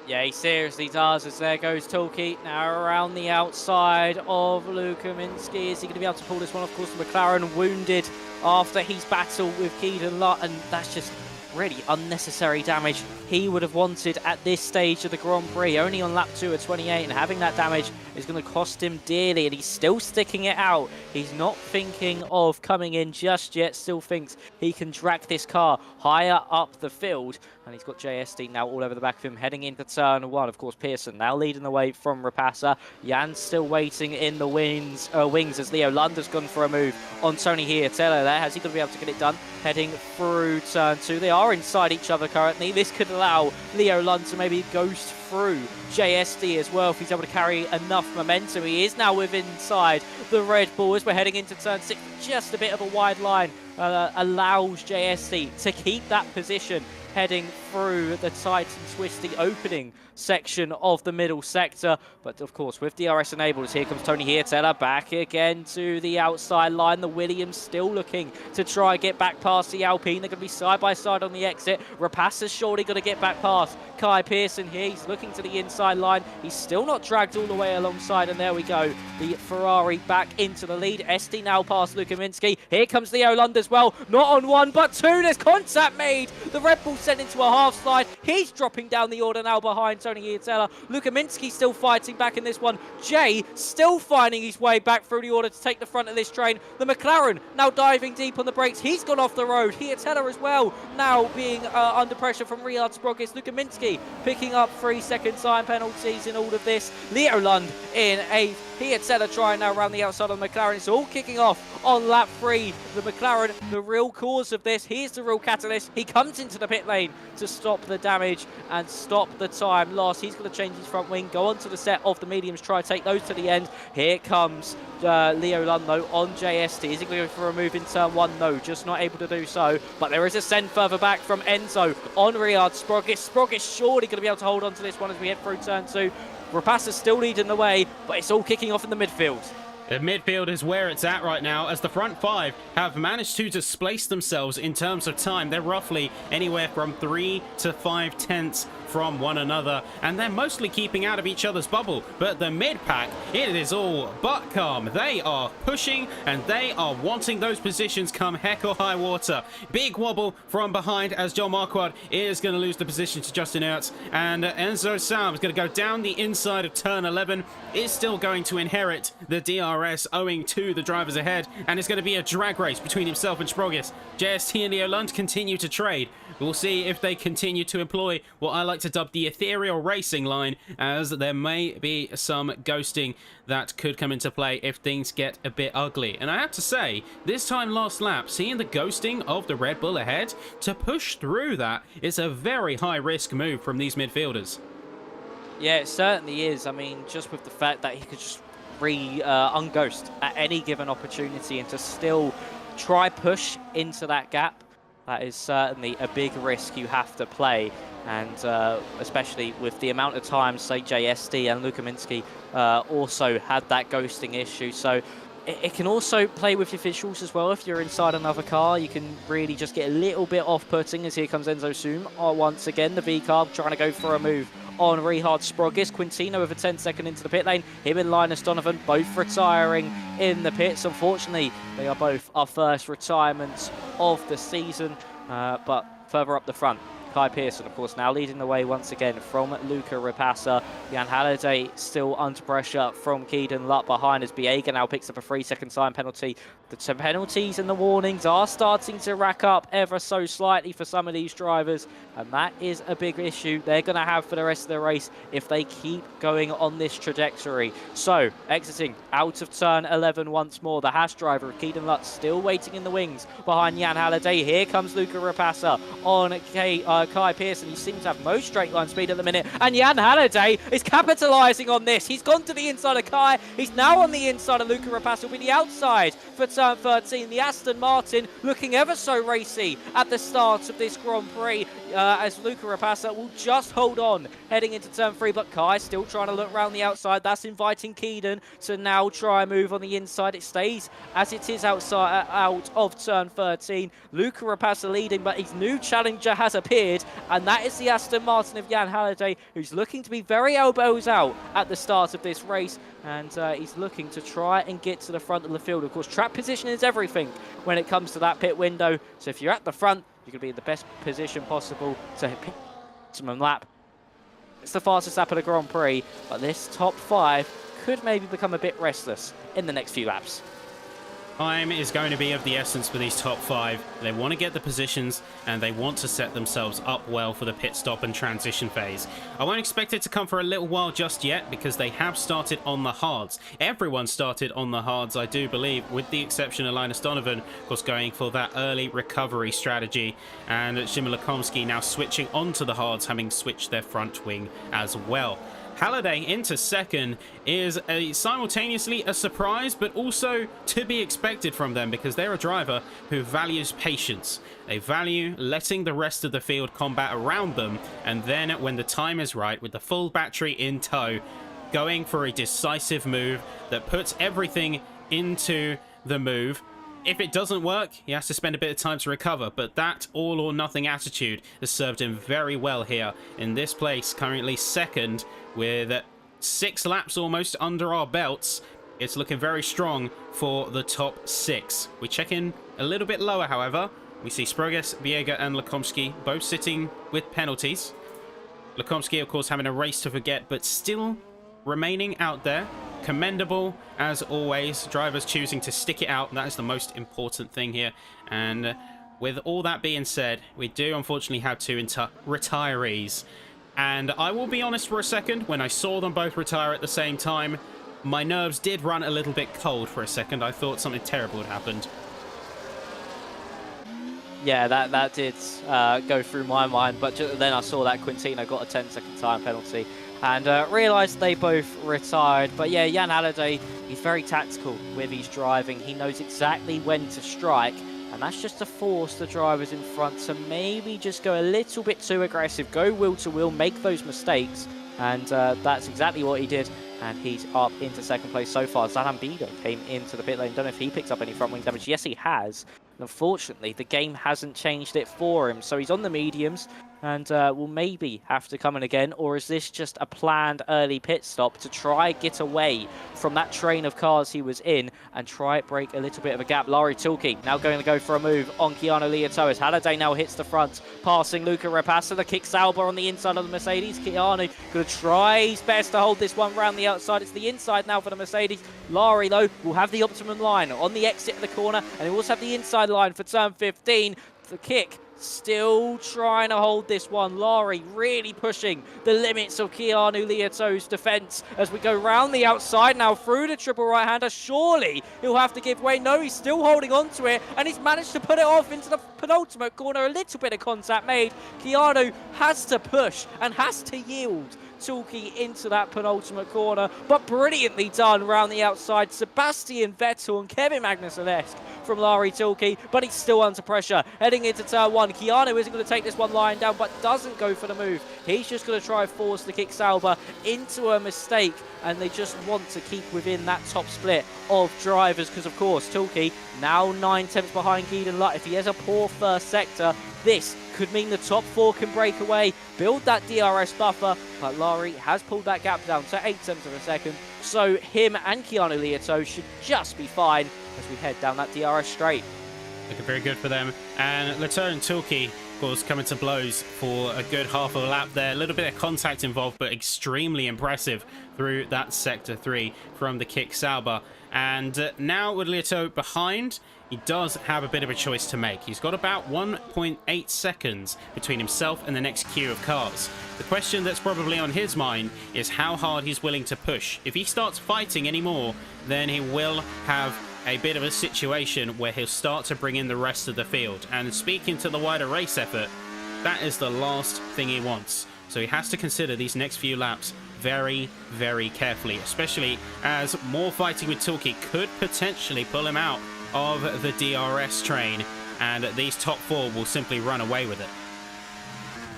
Yeah, he seriously does, as there goes Tulkey now around the outside of Luka Minsky. Is he going to be able to pull this one? Of course, McLaren wounded after his battle with Keelan Lutt, and that's just really unnecessary damage he would have wanted at this stage of the Grand Prix, only on lap 2 at 28, and having that damage is going to cost him dearly, and he's still sticking it out. He's not thinking of coming in just yet, still thinks he can drag this car higher up the field, and he's got JSD now all over the back of him, heading into turn 1. Of course, Pearson now leading the way from Rapasa. Jan's still waiting in the wings as Leo Lund has gone for a move on Tony Hietala there. Has he going to be able to get it done? Heading through turn 2. They are inside each other currently. This could allow Leo Lund to maybe ghost through JSD as well if he's able to carry enough momentum. He is now within inside the Red Bull as we're heading into turn 6. Just a bit of a wide line allows JSD to keep that position heading through the tight and twisty opening section of the middle sector. But of course, with DRS enabled, as here comes Tony Hietala back again to the outside line. The Williams still looking to try and get back past the Alpine. They're going to be side by side on the exit. Rapassa's surely going to get back past Kai Pearson here. He's looking to the inside line. He's still not dragged all the way alongside, and there we go. The Ferrari back into the lead. SD now past Luka Minsky. Here comes Leo Lund as well. Not on 1, but 2. There's contact made. The Red Bull sent into a half slide. He's dropping down the order now behind Tony Hietala. Luka Minsky still fighting back in this one. Jay still finding his way back through the order to take the front of this train. The McLaren now diving deep on the brakes. He's gone off the road. Hietala as well now being under pressure from Riyad Sprogis. Luka Minsky picking up 3-second time penalties in all of this. Leo Lund in 8th. Hietala trying now around the outside of the McLaren. It's all kicking off on lap 3. The McLaren, the real cause of this. He's the real catalyst. He comes into the pit lane to stop the damage and stop the time loss. He's going to change his front wing, go onto the set of the mediums, try to take those to the end. Here comes Leo Lund though on JST. Is he going to go for a move in turn 1? No, just not able to do so. But there is a send further back from Enzo on Riyad Sprogis. Sprogis surely going to be able to hold on to this one as we head through turn 2. Rapassa's still leading the way, but it's all kicking off in the midfield. The midfield is where it's at right now, as the front 5 have managed to displace themselves in terms of time. They're roughly anywhere from 3 to 5 tenths from one another, and they're mostly keeping out of each other's bubble. But the mid-pack, it is all but calm. They are pushing, and they are wanting those positions come heck or high water. Big wobble from behind as John Marquardt is going to lose the position to Justin Ertz, and Enzo Sam is going to go down the inside of turn 11, is still going to inherit the DRS owing to the drivers ahead, and it's going to be a drag race between himself and Sprogis. JST and Leo Lund continue to trade. We'll see if they continue to employ what I like to dub the ethereal racing line, as there may be some ghosting that could come into play if things get a bit ugly. And I have to say, this time last lap, seeing the ghosting of the Red Bull ahead, to push through that is a very high risk move from these midfielders. Yeah, it certainly is. I mean, just with the fact that he could just unghost at any given opportunity and to still try push into that gap, that is certainly a big risk you have to play. And especially with the amount of times, say, JSD and Luka Minsky also had that ghosting issue. So it can also play with your visuals as well. If you're inside another car, you can really just get a little bit off-putting, as here comes Enzo Soom. Once again, the V-Carb trying to go for a move on Rihard Sprogis. Quintino with a 10-second into the pit lane. Him and Linus Donovan both retiring in the pits. Unfortunately, they are both our first retirements of the season. But further up the front, Kai Pearson, of course, now leading the way once again from Luca Rapassa. Jan Halliday still under pressure from Keaton Lutt behind, as Biega now picks up a 3-second time penalty. The penalties and the warnings are starting to rack up ever so slightly for some of these drivers, and that is a big issue they're going to have for the rest of the race if they keep going on this trajectory. So, exiting out of turn 11 once more, the Haas driver, Keaton Lutt, still waiting in the wings behind Jan Halliday. Here comes Luca Rapassa on Kai Pearson. He seems to have most straight line speed at the minute, and Jan Halliday is capitalising on this. He's gone to the inside of Kai. He's now on the inside of Luca Rapassa. Will be the outside for turn 13. The Aston Martin looking ever so racy at the start of this Grand Prix, as Luca Rapassa will just hold on heading into turn 3, but Kai still trying to look around the outside. That's inviting Keaton to now try and move on the inside. It stays as it is outside out of turn 13. Luca Rapassa leading, but his new challenger has appeared, and that is the Aston Martin of Jan Halliday, who's looking to be very elbows out at the start of this race, and he's looking to try and get to the front of the field. Of course, track position is everything when it comes to that pit window, so if you're at the front, You're going to be in the best position possible to hit maximum lap. It's the fastest lap of the Grand Prix, but this top 5 could maybe become a bit restless in the next few laps. Time is going to be of the essence for these top 5. They want to get the positions and they want to set themselves up well for the pit stop and transition phase. I won't expect it to come for a little while just yet because they have started on the hards. Everyone started on the hards, I do believe, with the exception of Linus Donovan, of course, going for that early recovery strategy, and Szymon Lekomski now switching onto the hards, having switched their front wing as well. Halliday into second is simultaneously a surprise, but also to be expected from them because they're a driver who values patience. They value letting the rest of the field combat around them, and then when the time is right, with the full battery in tow, going for a decisive move that puts everything into the move. If it doesn't work, he has to spend a bit of time to recover, but that all or nothing attitude has served him very well here in this place, currently second with 6 laps almost under our belts. It's looking very strong for the top 6. We check in a little bit lower, however. We see Sproges, Biega and Lekomski both sitting with penalties. Lekomski, of course, having a race to forget, but still remaining out there. Commendable as always. Drivers choosing to stick it out, that is the most important thing here. And with all that being said, we do unfortunately have 2 retirees, and I will be honest for a second, when I saw them both retire at the same time, my nerves did run a little bit cold for a second. I thought something terrible had happened. Yeah, that did go through my mind, but then I saw that Quintino got a 10-second time penalty and realised they both retired. But yeah, Jan Halliday, he's very tactical with his driving. He knows exactly when to strike, and that's just to force the drivers in front to maybe just go a little bit too aggressive, go wheel to wheel, make those mistakes, and that's exactly what he did. And he's up into second place so far. Zadan Bido came into the pit lane. Don't know if he picks up any front wing damage. Yes, he has. Unfortunately, the game hasn't changed it for him, so he's on the mediums and will maybe have to come in again, or is this just a planned early pit stop to try get away from that train of cars he was in and try break a little bit of a gap? Lari Tilke now going to go for a move on Keanu Liato as Halliday now hits the front, passing Luca Rapassa. The kick Sauber on the inside of the Mercedes. Keanu going to try his best to hold this one round the outside. It's the inside now for the Mercedes. Lari, though, will have the optimum line on the exit of the corner, and he will also have the inside line for turn 15. The kick still trying to hold this one. Lari really pushing the limits of Keanu Liato's defense as we go round the outside now through the triple right-hander. Surely he'll have to give way. No, he's still holding on to it, and he's managed to put it off into the penultimate corner. A little bit of contact made. Keanu has to push and has to yield Tilke into that penultimate corner, but brilliantly done round the outside. Sebastian Vettel and Kevin Magnussen-esque from Lari Tilke, but he's still under pressure. Heading into turn 1, Keanu isn't going to take this one lying down, but doesn't go for the move. He's just going to try and force the kick Sauber into a mistake, and they just want to keep within that top split of drivers, because of course Tilke now 9/10 behind Gideon Lutt. If he has a poor first sector, this could mean the top 4 can break away, build that DRS buffer, but Lari has pulled that gap down to 0.8 of a second, so him and Keanu Liato should just be fine as we head down that DRS straight. Looking very good for them. And Latour and Tilke, of course, coming to blows for a good half of a lap there. A little bit of contact involved, but extremely impressive through that sector 3 from the kick Sauber. And now with Liato behind, he does have a bit of a choice to make. He's got about 1.8 seconds between himself and the next queue of cars. The question that's probably on his mind is how hard he's willing to push. If he starts fighting anymore, then he will have a bit of a situation where he'll start to bring in the rest of the field. And speaking to the wider race effort, that is the last thing he wants. So he has to consider these next few laps very, very carefully, especially as more fighting with Tilke could potentially pull him out of the DRS train, and these top 4 will simply run away with it.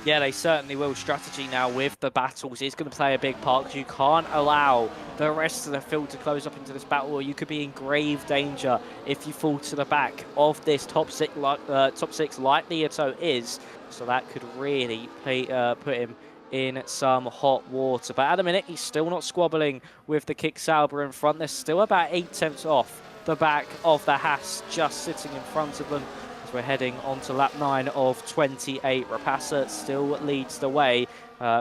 Yeah, they certainly will. Strategy now with the battles is going to play a big part, because you can't allow the rest of the field to close up into this battle, or you could be in grave danger if you fall to the back of this top 6 like Liato is. So that could really put him in some hot water. But at the minute, he's still not squabbling with the kick Sauber in front. They're still about 0.8 off the back of the Haas, just sitting in front of them. So we're heading on to lap 9 of 28. Rapassa still leads the way.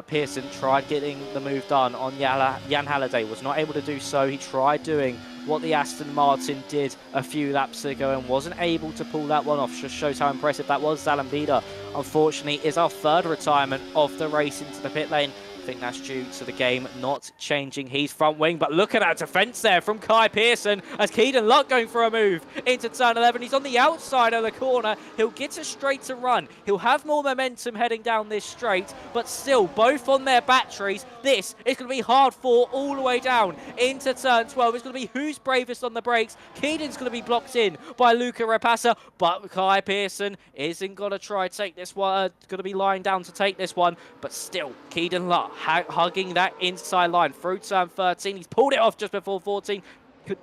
Pearson tried getting the move done on Jan Halliday, was not able to do so. He tried doing what the Aston Martin did a few laps ago and wasn't able to pull that one off. Just shows how impressive that was. Zalambida, unfortunately, is our third retirement of the race into the pit lane. I think that's due to the game not changing. He's front wing, but look at that defense there from Kai Pearson as Keaton Luck going for a move into turn 11. He's on the outside of the corner. He'll get a straight to run. He'll have more momentum heading down this straight, but still both on their batteries. This is going to be hard fought all the way down into turn 12. It's going to be who's bravest on the brakes. Keaton's going to be blocked in by Luca Rapassa, but Kai Pearson isn't going to try to take this one. Going to be lying down to take this one, but still Keaton Luck hugging that inside line through turn 13. He's pulled it off just before 14.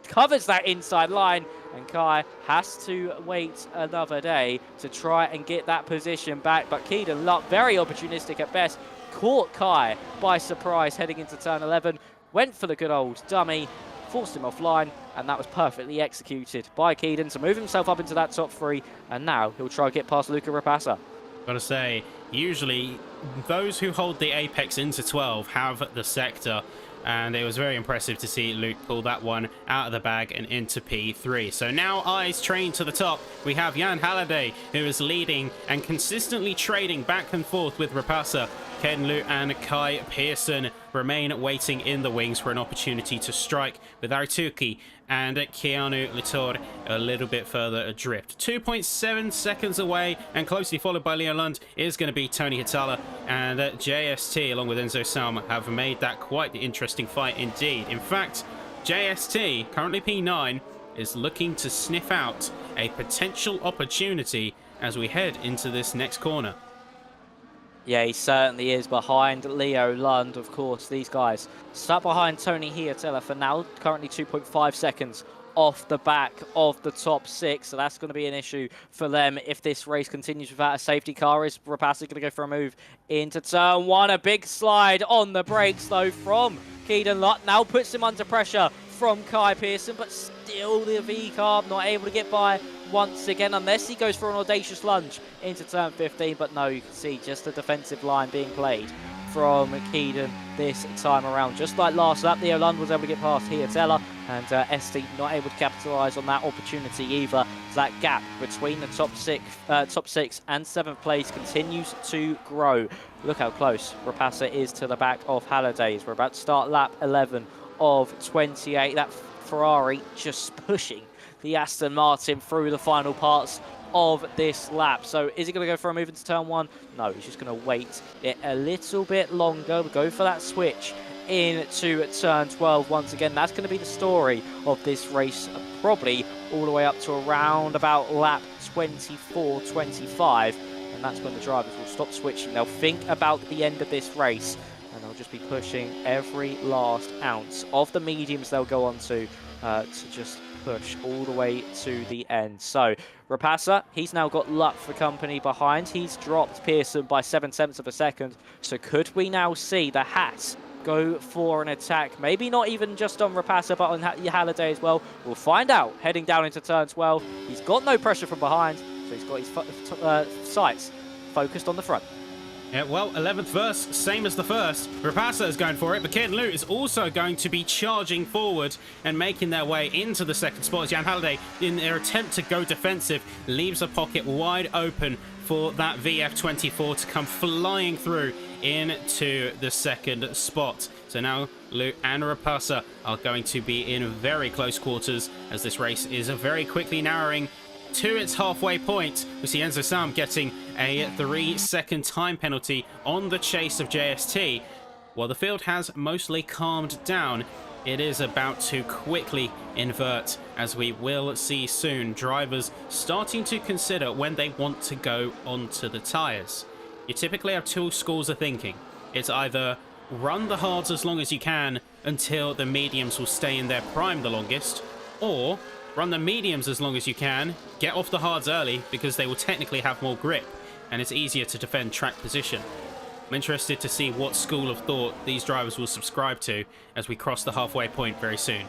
Covers that inside line, and Kai has to wait another day to try and get that position back. But Keaton Luck, very opportunistic at best, caught Kai by surprise heading into turn 11. Went for the good old dummy, forced him offline, and that was perfectly executed by Keaton to move himself up into that top 3. And now he'll try to get past Luca Rapassa. Gotta say, usually those who hold the apex into 12 have the sector, and it was very impressive to see Luke pull that one out of the bag and into P3. So now eyes trained to the top. We have Jan Halliday, who is leading and consistently trading back and forth with Rapassa. Ken Lu and Kai Pearson remain waiting in the wings for an opportunity to strike, with Artuki and Keanu Litor a little bit further adrift. 2.7 seconds away, and closely followed by Leon Lund is going to be Tony Hitala, and JST along with Enzo Salm have made that quite the interesting fight indeed. In fact, JST, currently P9, is looking to sniff out a potential opportunity as we head into this next corner. Yeah, he certainly is behind Leo Lund, of course. These guys stuck behind Tony Hiatella for now, currently 2.5 seconds off the back of the top 6. So that's going to be an issue for them if this race continues without a safety car. Is Rapassa going to go for a move into turn 1? A big slide on the brakes, though, from Keaton Luck. Now puts him under pressure from Kai Pearson, but still the V-carb not able to get by once again, unless he goes for an audacious lunge into turn 15. But no, you can see just the defensive line being played from Keaton this time around. Just like last lap, Leo Lund was able to get past Hiatella, and Esti not able to capitalise on that opportunity either. That gap between the top six and 7th place continues to grow. Look how close Rapassa is to the back of Halliday's. We're about to start lap 11 of 28. That Ferrari just pushing the Aston Martin through the final parts of this lap. So is he going to go for a move into turn 1? No, he's just going to wait it a little bit longer, go for that switch into turn 12 once again. That's going to be the story of this race, probably all the way up to around about lap 24, 25. And that's when the drivers will stop switching. They'll think about the end of this race, and they'll just be pushing every last ounce of the mediums they'll go on to just push all the way to the end. So Rapassa, he's now got Luck for company behind. He's dropped Pearson by 7/10 of a second. So could we now see the Hats go for an attack? Maybe not even just on Rapassa, but on Halliday as well. We'll find out heading down into turn 12. He's got no pressure from behind, so he's got his sights focused on the front. Yeah, well, 11th verse, same as the first. Rapassa is going for it, but Ken Lu is also going to be charging forward and making their way into the second spot as Jan Halliday, in their attempt to go defensive, leaves a pocket wide open for that VF24 to come flying through into the second spot. So now Lu and Rapassa are going to be in very close quarters as this race is very quickly narrowing to its halfway point. We see Enzo Sam getting a 3-second time penalty on the chase of JST. While the field has mostly calmed down, it is about to quickly invert, as we will see soon drivers starting to consider when they want to go onto the tyres. You typically have two schools of thinking. It's either run the hards as long as you can until the mediums will stay in their prime the longest, or run the mediums as long as you can, get off the hards early because they will technically have more grip and it's easier to defend track position. I'm interested to see what school of thought these drivers will subscribe to as we cross the halfway point very soon.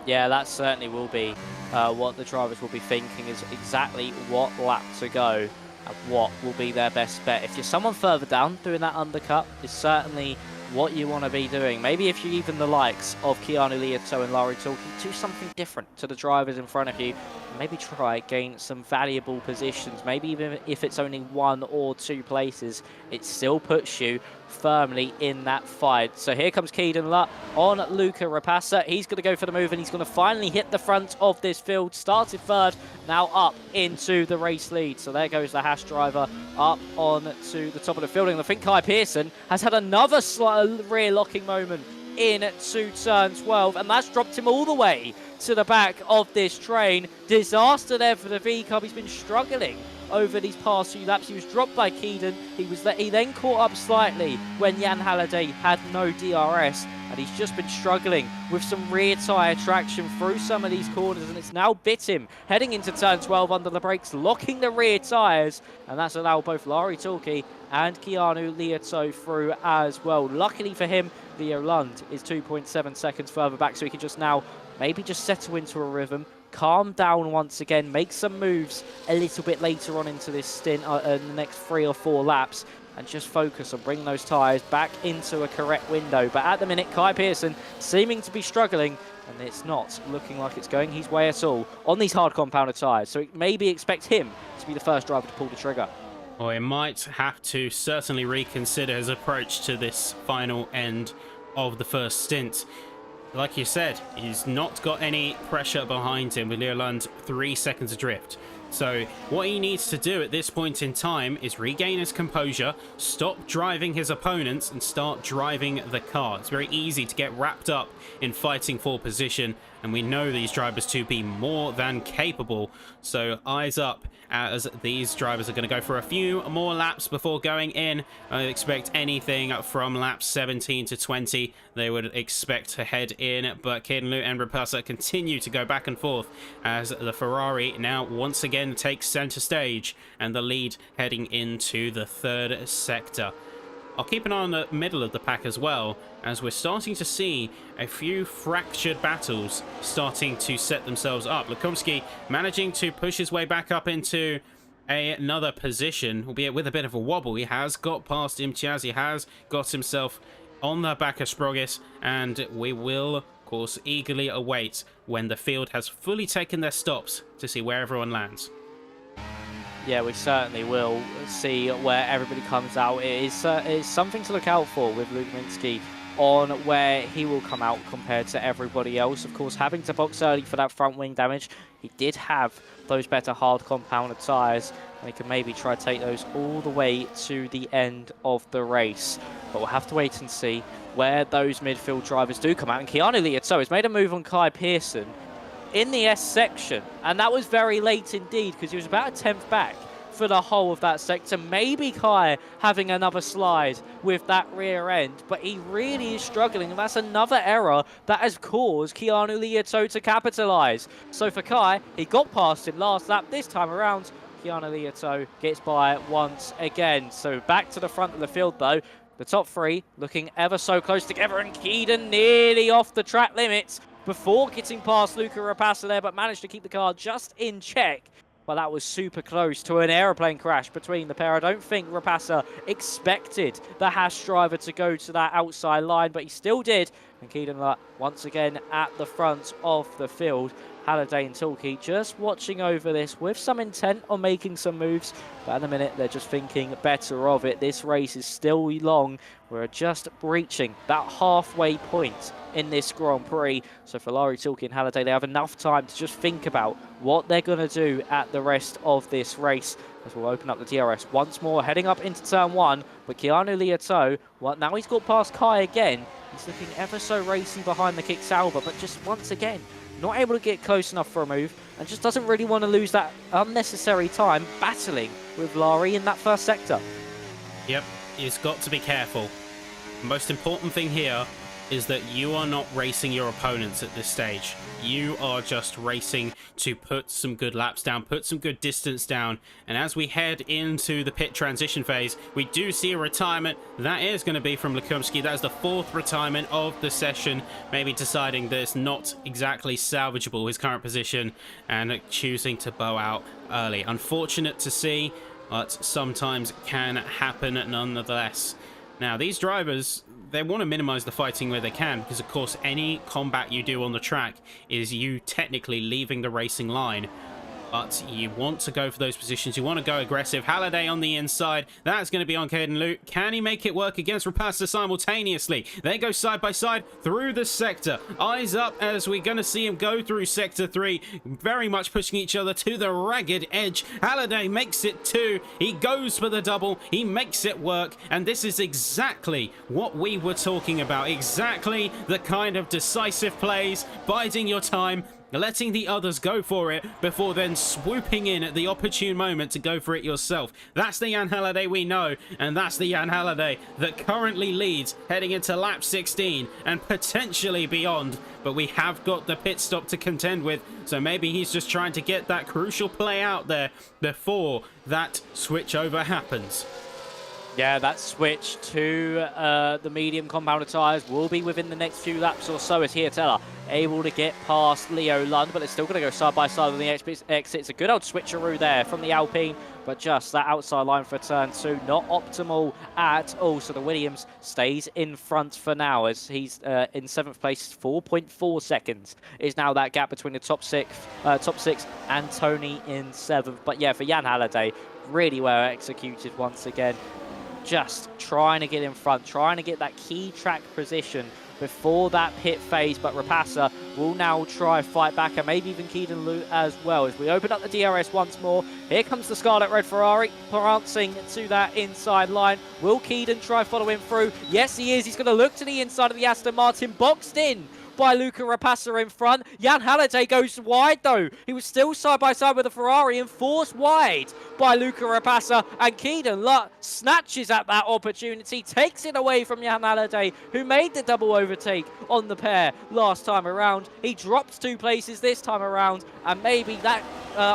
Yeah, that certainly will be what the drivers will be thinking is exactly what lap to go and what will be their best bet. If you're someone further down, doing that undercut is certainly what you want to be doing. Maybe if you're even the likes of Keanu Liato and Larry Talkie, do something different to the drivers in front of you. Maybe try gain some valuable positions. Maybe even if it's only 1 or 2 places, it still puts you firmly in that fight. So here comes Keaton Lutt on Luca Rapassa. He's going to go for the move and he's going to finally hit the front of this field. Started third, now up into the race lead. So there goes the Haas driver up on to the top of the field. And I think Kai Pearson has had another rear locking moment into turn 12, and that's dropped him all the way to the back of this train. Disaster there for the V-Cub. He's been struggling over these past few laps. He was dropped by Keaton. He then caught up slightly when Jan Halliday had no DRS, and he's just been struggling with some rear tyre traction through some of these corners, and it's now bit him heading into turn 12 under the brakes, locking the rear tyres, and that's allowed both Larry Talkie and Keanu Liato through as well. Luckily for him, Leo Lund is 2.7 seconds further back, so he can just now maybe just settle into a rhythm, calm down once again, make some moves a little bit later on into this stint in the next 3 or 4 laps, and just focus on bringing those tyres back into a correct window. But at the minute, Kai Pearson seeming to be struggling, and it's not looking like it's going his way at all on these hard compounded tyres. So maybe expect him to be the first driver to pull the trigger. Well, he might have to certainly reconsider his approach to this final end of the first stint. Like you said, he's not got any pressure behind him with Leo Lund 3 seconds adrift. So what he needs to do at this point in time is regain his composure, stop driving his opponents, and start driving the car. It's very easy to get wrapped up in fighting for position, and we know these drivers to be more than capable. So eyes up as these drivers are going to go for a few more laps before going in. I expect anything from laps 17 to 20 they would expect to head in, but Keaton and Rapassa continue to go back and forth as the Ferrari now once again takes center stage and the lead heading into the third sector. I'll keep an eye on the middle of the pack as well, as we're starting to see a few fractured battles starting to set themselves up. Lukomski managing to push his way back up into another position, albeit with a bit of a wobble. He has got past Imtiaz, he has got himself on the back of Sprogis, and we will, of course, eagerly await when the field has fully taken their stops to see where everyone lands. Yeah, we certainly will see where everybody comes out. It is something to look out for with Luke Minsky on where he will come out compared to everybody else. Of course, having to box early for that front wing damage, he did have those better hard compounded tyres, and he can maybe try to take those all the way to the end of the race. But we'll have to wait and see where those midfield drivers do come out. And Keanu Liato has made a move on Kai Pearson in the S section, and that was very late indeed, because he was about a 10th back for the whole of that sector. Maybe Kai having another slide with that rear end, but he really is struggling, and that's another error that has caused Keanu Liato to capitalise. So for Kai, he got past him last lap. This time around, Keanu Liato gets by once again. So back to the front of the field though. The top 3 looking ever so close together, and Keaton nearly off the track limits before getting past Luca Rapassa there, but managed to keep the car just in check. But that was super close to an aeroplane crash between the pair. I don't think Rapassa expected the Haas driver to go to that outside line, but he still did. And Keaton Lutt once again at the front of the field. Halliday and Talkie just watching over this with some intent on making some moves, but at the minute they're just thinking better of it. This race is still long. We're just reaching that halfway point in this Grand Prix. So for Larry Talkie and Halliday, they have enough time to just think about what they're going to do at the rest of this race. As we'll open up the DRS once more, heading up into turn 1. But Keanu Liato, well, now he's got past Kai again. He's looking ever so racy behind the kick Sauber, but just once again, not able to get close enough for a move, and just doesn't really want to lose that unnecessary time battling with Larry in that first sector. Yep, he's got to be careful. The most important thing here is that you are not racing your opponents at this stage. You are just racing to put some good laps down, put some good distance down. And as we head into the pit transition phase, we do see a retirement. That is going to be from Lukumski. That is the 4th retirement of the session, maybe deciding that it's not exactly salvageable, his current position, and choosing to bow out early. Unfortunate to see, but sometimes can happen nonetheless. Now, these drivers, they want to minimize the fighting where they can, because of course any combat you do on the track is you technically leaving the racing line. But you want to go for those positions. You want to go aggressive. Halliday on the inside. That's going to be on Caden Luke. Can he make it work against Rapasa simultaneously? They go side by side through the sector. Eyes up as we're going to see him go through sector 3. Very much pushing each other to the ragged edge. Halliday makes it 2. He goes for the double. He makes it work. And this is exactly what we were talking about. Exactly the kind of decisive plays. Biding your time, letting the others go for it before then swooping in at the opportune moment to go for it yourself. That's the Jan Halliday we know, and that's the Jan Halliday that currently leads heading into lap 16 and potentially beyond. But we have got the pit stop to contend with, so maybe he's just trying to get that crucial play out there before that switch over happens. Yeah, that switch to the medium compounder tyres will be within the next few laps or so, as Hietala able to get past Leo Lund, but they're still going to go side by side on the exit. It's a good old switcheroo there from the Alpine, but just that outside line for turn 2, not optimal at all. So the Williams stays in front for now, as he's in 7th place. 4.4 seconds is now that gap between the top six and Tony in 7th. But yeah, for Jan Halliday, really well executed once again. Just trying to get in front, trying to get that key track position before that pit phase, but Rapasa will now try fight back, and maybe even Keaton Lute as well. As we open up the DRS once more, here comes the Scarlet Red Ferrari, prancing to that inside line. Will Keaton try following through? Yes, he is. He's going to look to the inside of the Aston Martin, boxed in by Luca Rapasa in front. Jan Halliday goes wide though. He was still side by side with the Ferrari and forced wide by Luca Rapasa, and Keaton snatches at that opportunity, takes it away from Jan Halliday, who made the double overtake on the pair last time around. He dropped 2 places this time around, and maybe that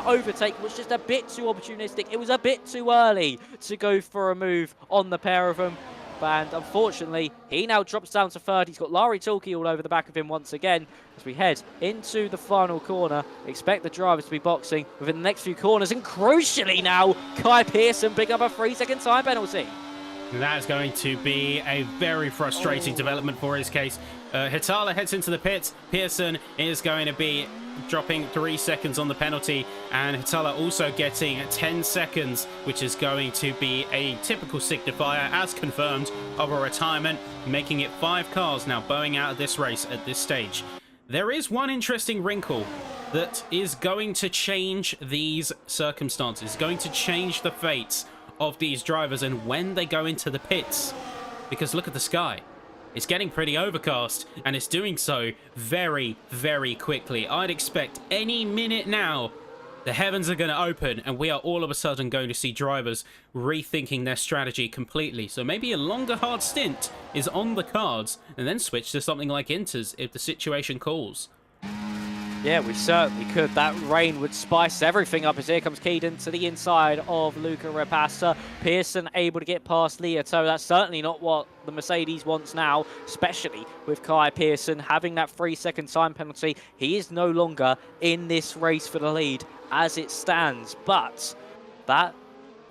overtake was just a bit too opportunistic. It was a bit too early to go for a move on the pair of them. And unfortunately, he now drops down to 3rd. He's got Larry Tulkey all over the back of him once again. As we head into the final corner, expect the drivers to be boxing within the next few corners. And crucially now, Kai Pearson picking up a 3-second time penalty. That's going to be a very frustrating development for his case. Hitala heads into the pits. Pearson is going to be dropping 3 seconds on the penalty, and Hitala also getting 10 seconds, which is going to be a typical signifier, as confirmed, of a retirement, making it 5 cars now bowing out of this race at this stage. There is one interesting wrinkle that is going to change these circumstances, going to change the fates of these drivers and when they go into the pits, because look at the sky. It's getting pretty overcast, and it's doing so very, very quickly. I'd expect any minute now the heavens are going to open, and we are all of a sudden going to see drivers rethinking their strategy completely. So maybe a longer hard stint is on the cards, and then switch to something like Inters if the situation calls. Yeah, we certainly could. That rain would spice everything up, as here comes Keaton to the inside of Luca Rapasa. Pearson able to get past Lieto. That's certainly not what the Mercedes wants now, especially with Kai Pearson having that 3-second time penalty. He is no longer in this race for the lead as it stands, but that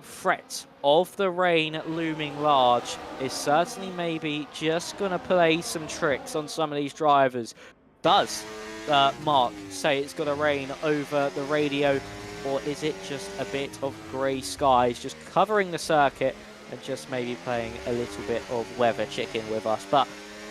threat of the rain looming large is certainly maybe just going to play some tricks on some of these drivers. Does Mark say it's going to rain over the radio, or is it just a bit of grey skies just covering the circuit and just maybe playing a little bit of weather chicken with us? But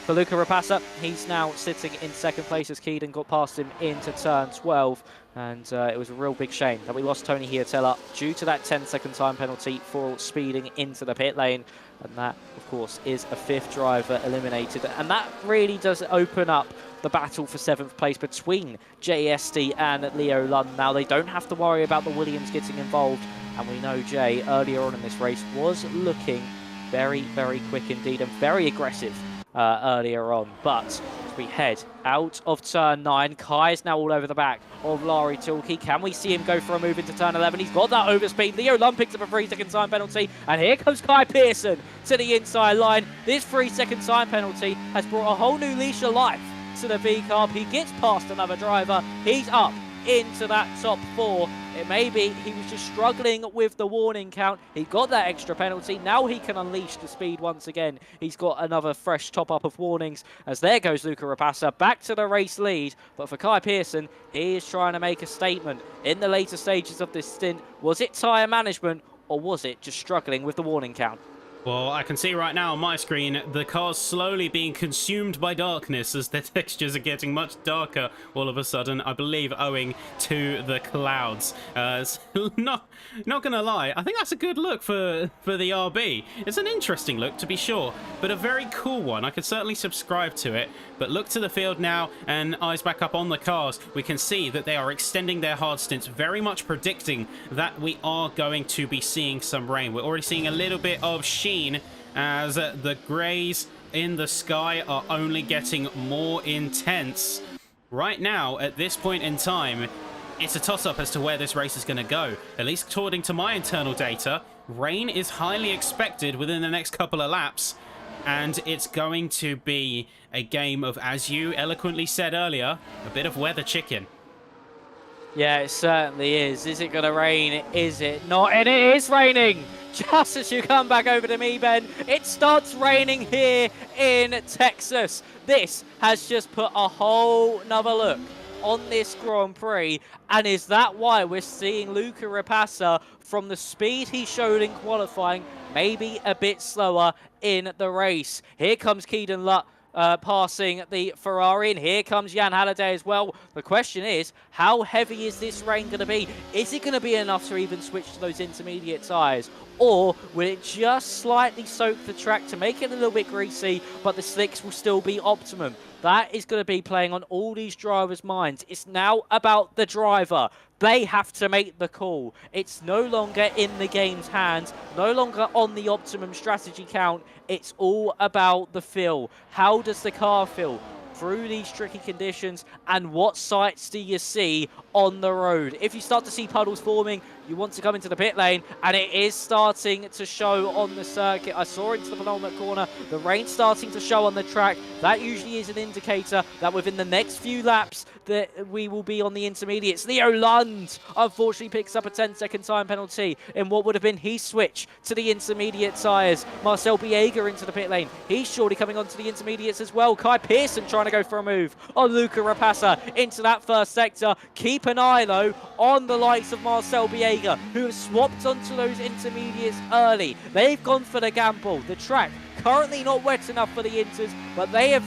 for Luca Rapasa, he's now sitting in 2nd place as Keaton got past him into turn 12, and it was a real big shame that we lost Tony Hietala due to that 10-second time penalty for speeding into the pit lane, and that of course is a 5th driver eliminated, and that really does open up the battle for 7th place between JSD and Leo Lund. Now they don't have to worry about the Williams getting involved, and we know Jay earlier on in this race was looking very, very quick indeed and very aggressive earlier on. But as we head out of turn 9, Kai is now all over the back of Lari Tilke. Can we see him go for a move into turn 11? He's got that overspeed. Leo Lund picks up a 3-second time penalty, and here comes Kai Pearson to the inside line. This 3-second time penalty has brought a whole new leash of life to the V-Carb. He gets past another driver. He's up into that top 4. It may be he was just struggling with the warning count. He got that extra penalty. Now he can unleash the speed once again. He's got another fresh top up of warnings, as there goes Luca Rapassa back to the race lead. But for Kai Pearson, he is trying to make a statement in the later stages of this stint. Was it tyre management, or was it just struggling with the warning count? Well, I can see right now on my screen the car's slowly being consumed by darkness as their textures are getting much darker all of a sudden, I believe owing to the clouds. Not gonna lie, I think that's a good look for the RB. It's an interesting look, to be sure, but a very cool one. I could certainly subscribe to it. But look to the field now, and eyes back up on the cars. We can see that they are extending their hard stints, very much predicting that we are going to be seeing some rain. We're already seeing a little bit of sheen as the greys in the sky are only getting more intense. Right now, at this point in time, it's a toss-up as to where this race is going to go. At least according to my internal data, rain is highly expected within the next couple of laps, and it's going to be a game of, as you eloquently said earlier, a bit of weather chicken. Yeah, it certainly is. Is it going to rain? Is it not? And it is raining! Just as you come back over to me, Ben, it starts raining here in Texas. This has just put a whole nother look on this Grand Prix. And is that why we're seeing Luca Rapassa, from the speed he showed in qualifying, maybe a bit slower in the race? Here comes Keaton Lutt passing the Ferrari, and here comes Jan Halliday as well. The question is, how heavy is this rain going to be? Is it going to be enough to even switch to those intermediate tyres? Or will it just slightly soak the track to make it a little bit greasy, but the slicks will still be optimum? That is going to be playing on all these drivers' minds. It's now about the driver. They have to make the call. It's no longer in the game's hands, no longer on the optimum strategy count. It's all about the feel. How does the car feel through these tricky conditions, and what sights do you see on the road? If you start to see puddles forming, you want to come into the pit lane, and it is starting to show on the circuit. I saw into the penultimate corner, the rain starting to show on the track. That usually is an indicator that within the next few laps that we will be on the intermediates. Leo Lund unfortunately picks up a 10-second time penalty in what would have been his switch to the intermediate tyres. Marcel Biega into the pit lane. He's surely coming onto the intermediates as well. Kai Pearson trying to go for a move on Luca Rapassa into that first sector. Keep an eye though on the likes of Marcel Biega, who have swapped onto those intermediates early. They've gone for the gamble. The track currently not wet enough for the inters, but they have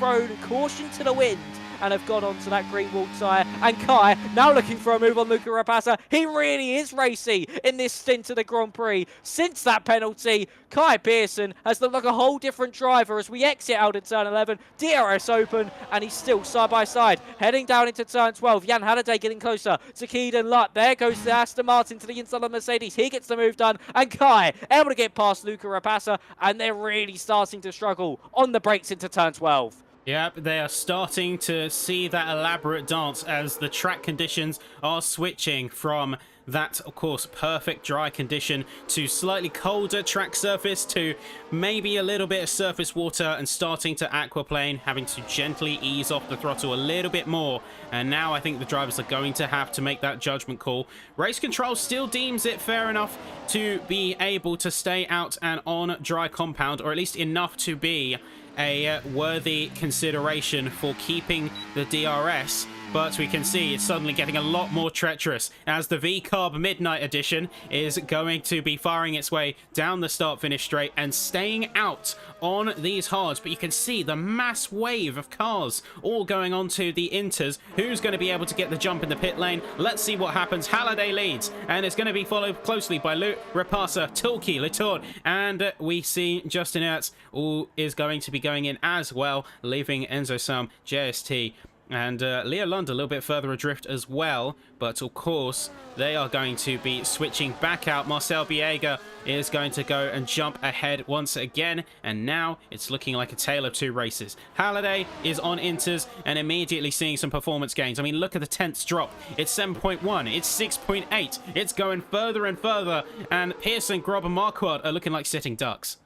thrown caution to the wind and have gone onto that green wall tyre. And Kai now looking for a move on Luca Rapassa. He really is racy in this stint of the Grand Prix. Since that penalty, Kai Pearson has looked like a whole different driver as we exit out in turn 11. DRS open, and he's still side by side. Heading down into turn 12. Jan Halliday getting closer to Keaton Lutt. There goes the Aston Martin to the inside of Mercedes. He gets the move done. And Kai able to get past Luca Rapassa, and they're really starting to struggle on the brakes into turn 12. Yep, they are starting to see that elaborate dance as the track conditions are switching from that, of course, perfect dry condition to slightly colder track surface to maybe a little bit of surface water and starting to aquaplane, having to gently ease off the throttle a little bit more. And now I think the drivers are going to have to make that judgment call. Race Control still deems it fair enough to be able to stay out and on dry compound, or at least enough to be a worthy consideration for keeping the DRS, but we can see it's suddenly getting a lot more treacherous as the V-Carb Midnight Edition is going to be firing its way down the start-finish straight and staying out on these hards. But you can see the mass wave of cars all going onto the inters. Who's going to be able to get the jump in the pit lane? Let's see what happens. Halliday leads, and it's going to be followed closely by Luke, Rapassa, Tilke, Latour, and we see Justin Ertz all is going to be going in as well, leaving Enzo Sam, JST, And Leo Lund a little bit further adrift as well, but of course they are going to be switching back out. Marcel Biega is going to go and jump ahead once again, and now it's looking like a tale of two races. Halliday is on inters and immediately seeing some performance gains. I mean, look at the tenths drop. It's 7.1, it's 6.8, it's going further and further, and Pearson, Grob and Marquardt are looking like sitting ducks.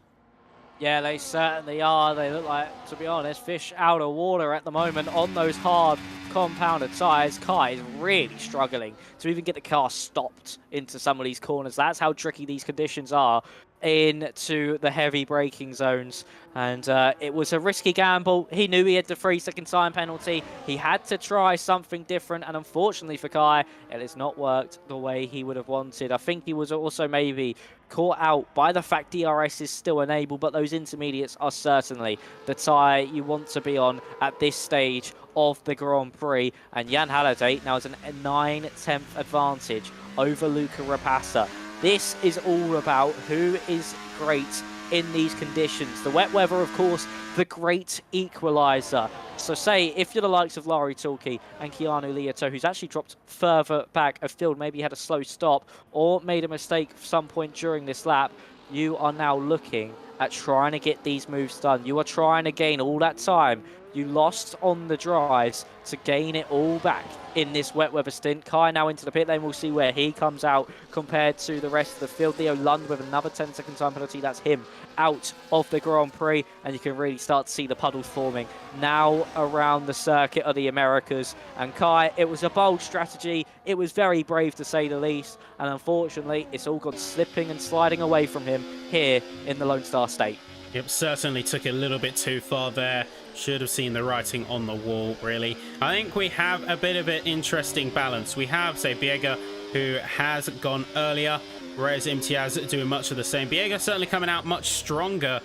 Yeah, they certainly are. They look like, to be honest, fish out of water at the moment on those hard compounded tyres. Kai is really struggling to even get the car stopped into some of these corners. That's how tricky these conditions are into the heavy braking zones. And it was a risky gamble. He knew he had the 3-second time penalty. He had to try something different. And unfortunately for Kai, it has not worked the way he would have wanted. I think he was also maybe caught out by the fact DRS is still enabled, but those intermediates are certainly the tyre you want to be on at this stage of the Grand Prix. And Jan Halliday now has a 9/10 advantage over Luca Rapassa. This is all about who is great in these conditions. The wet weather, of course, the great equaliser. So say, if you're the likes of Laurie Tulke and Keanu Lieto, who's actually dropped further back of field, maybe had a slow stop or made a mistake at some point during this lap, you are now looking at trying to get these moves done. You are trying to gain all that time you lost on the drives to gain it all back in this wet weather stint. Kai now into the pit lane. We'll see where he comes out compared to the rest of the field. Leo Lund with another 10-second time penalty. That's him out of the Grand Prix, and you can really start to see the puddles forming now around the circuit of the Americas. And Kai, it was a bold strategy. It was very brave to say the least, and unfortunately it's all gone slipping and sliding away from him here in the Lone Star State. Yep, certainly took it a little bit too far there. Should have seen the writing on the wall, really. I think we have a bit of an interesting balance. We have, say, Biega, who has gone earlier, whereas Imtiaz doing much of the same. Biega certainly coming out much stronger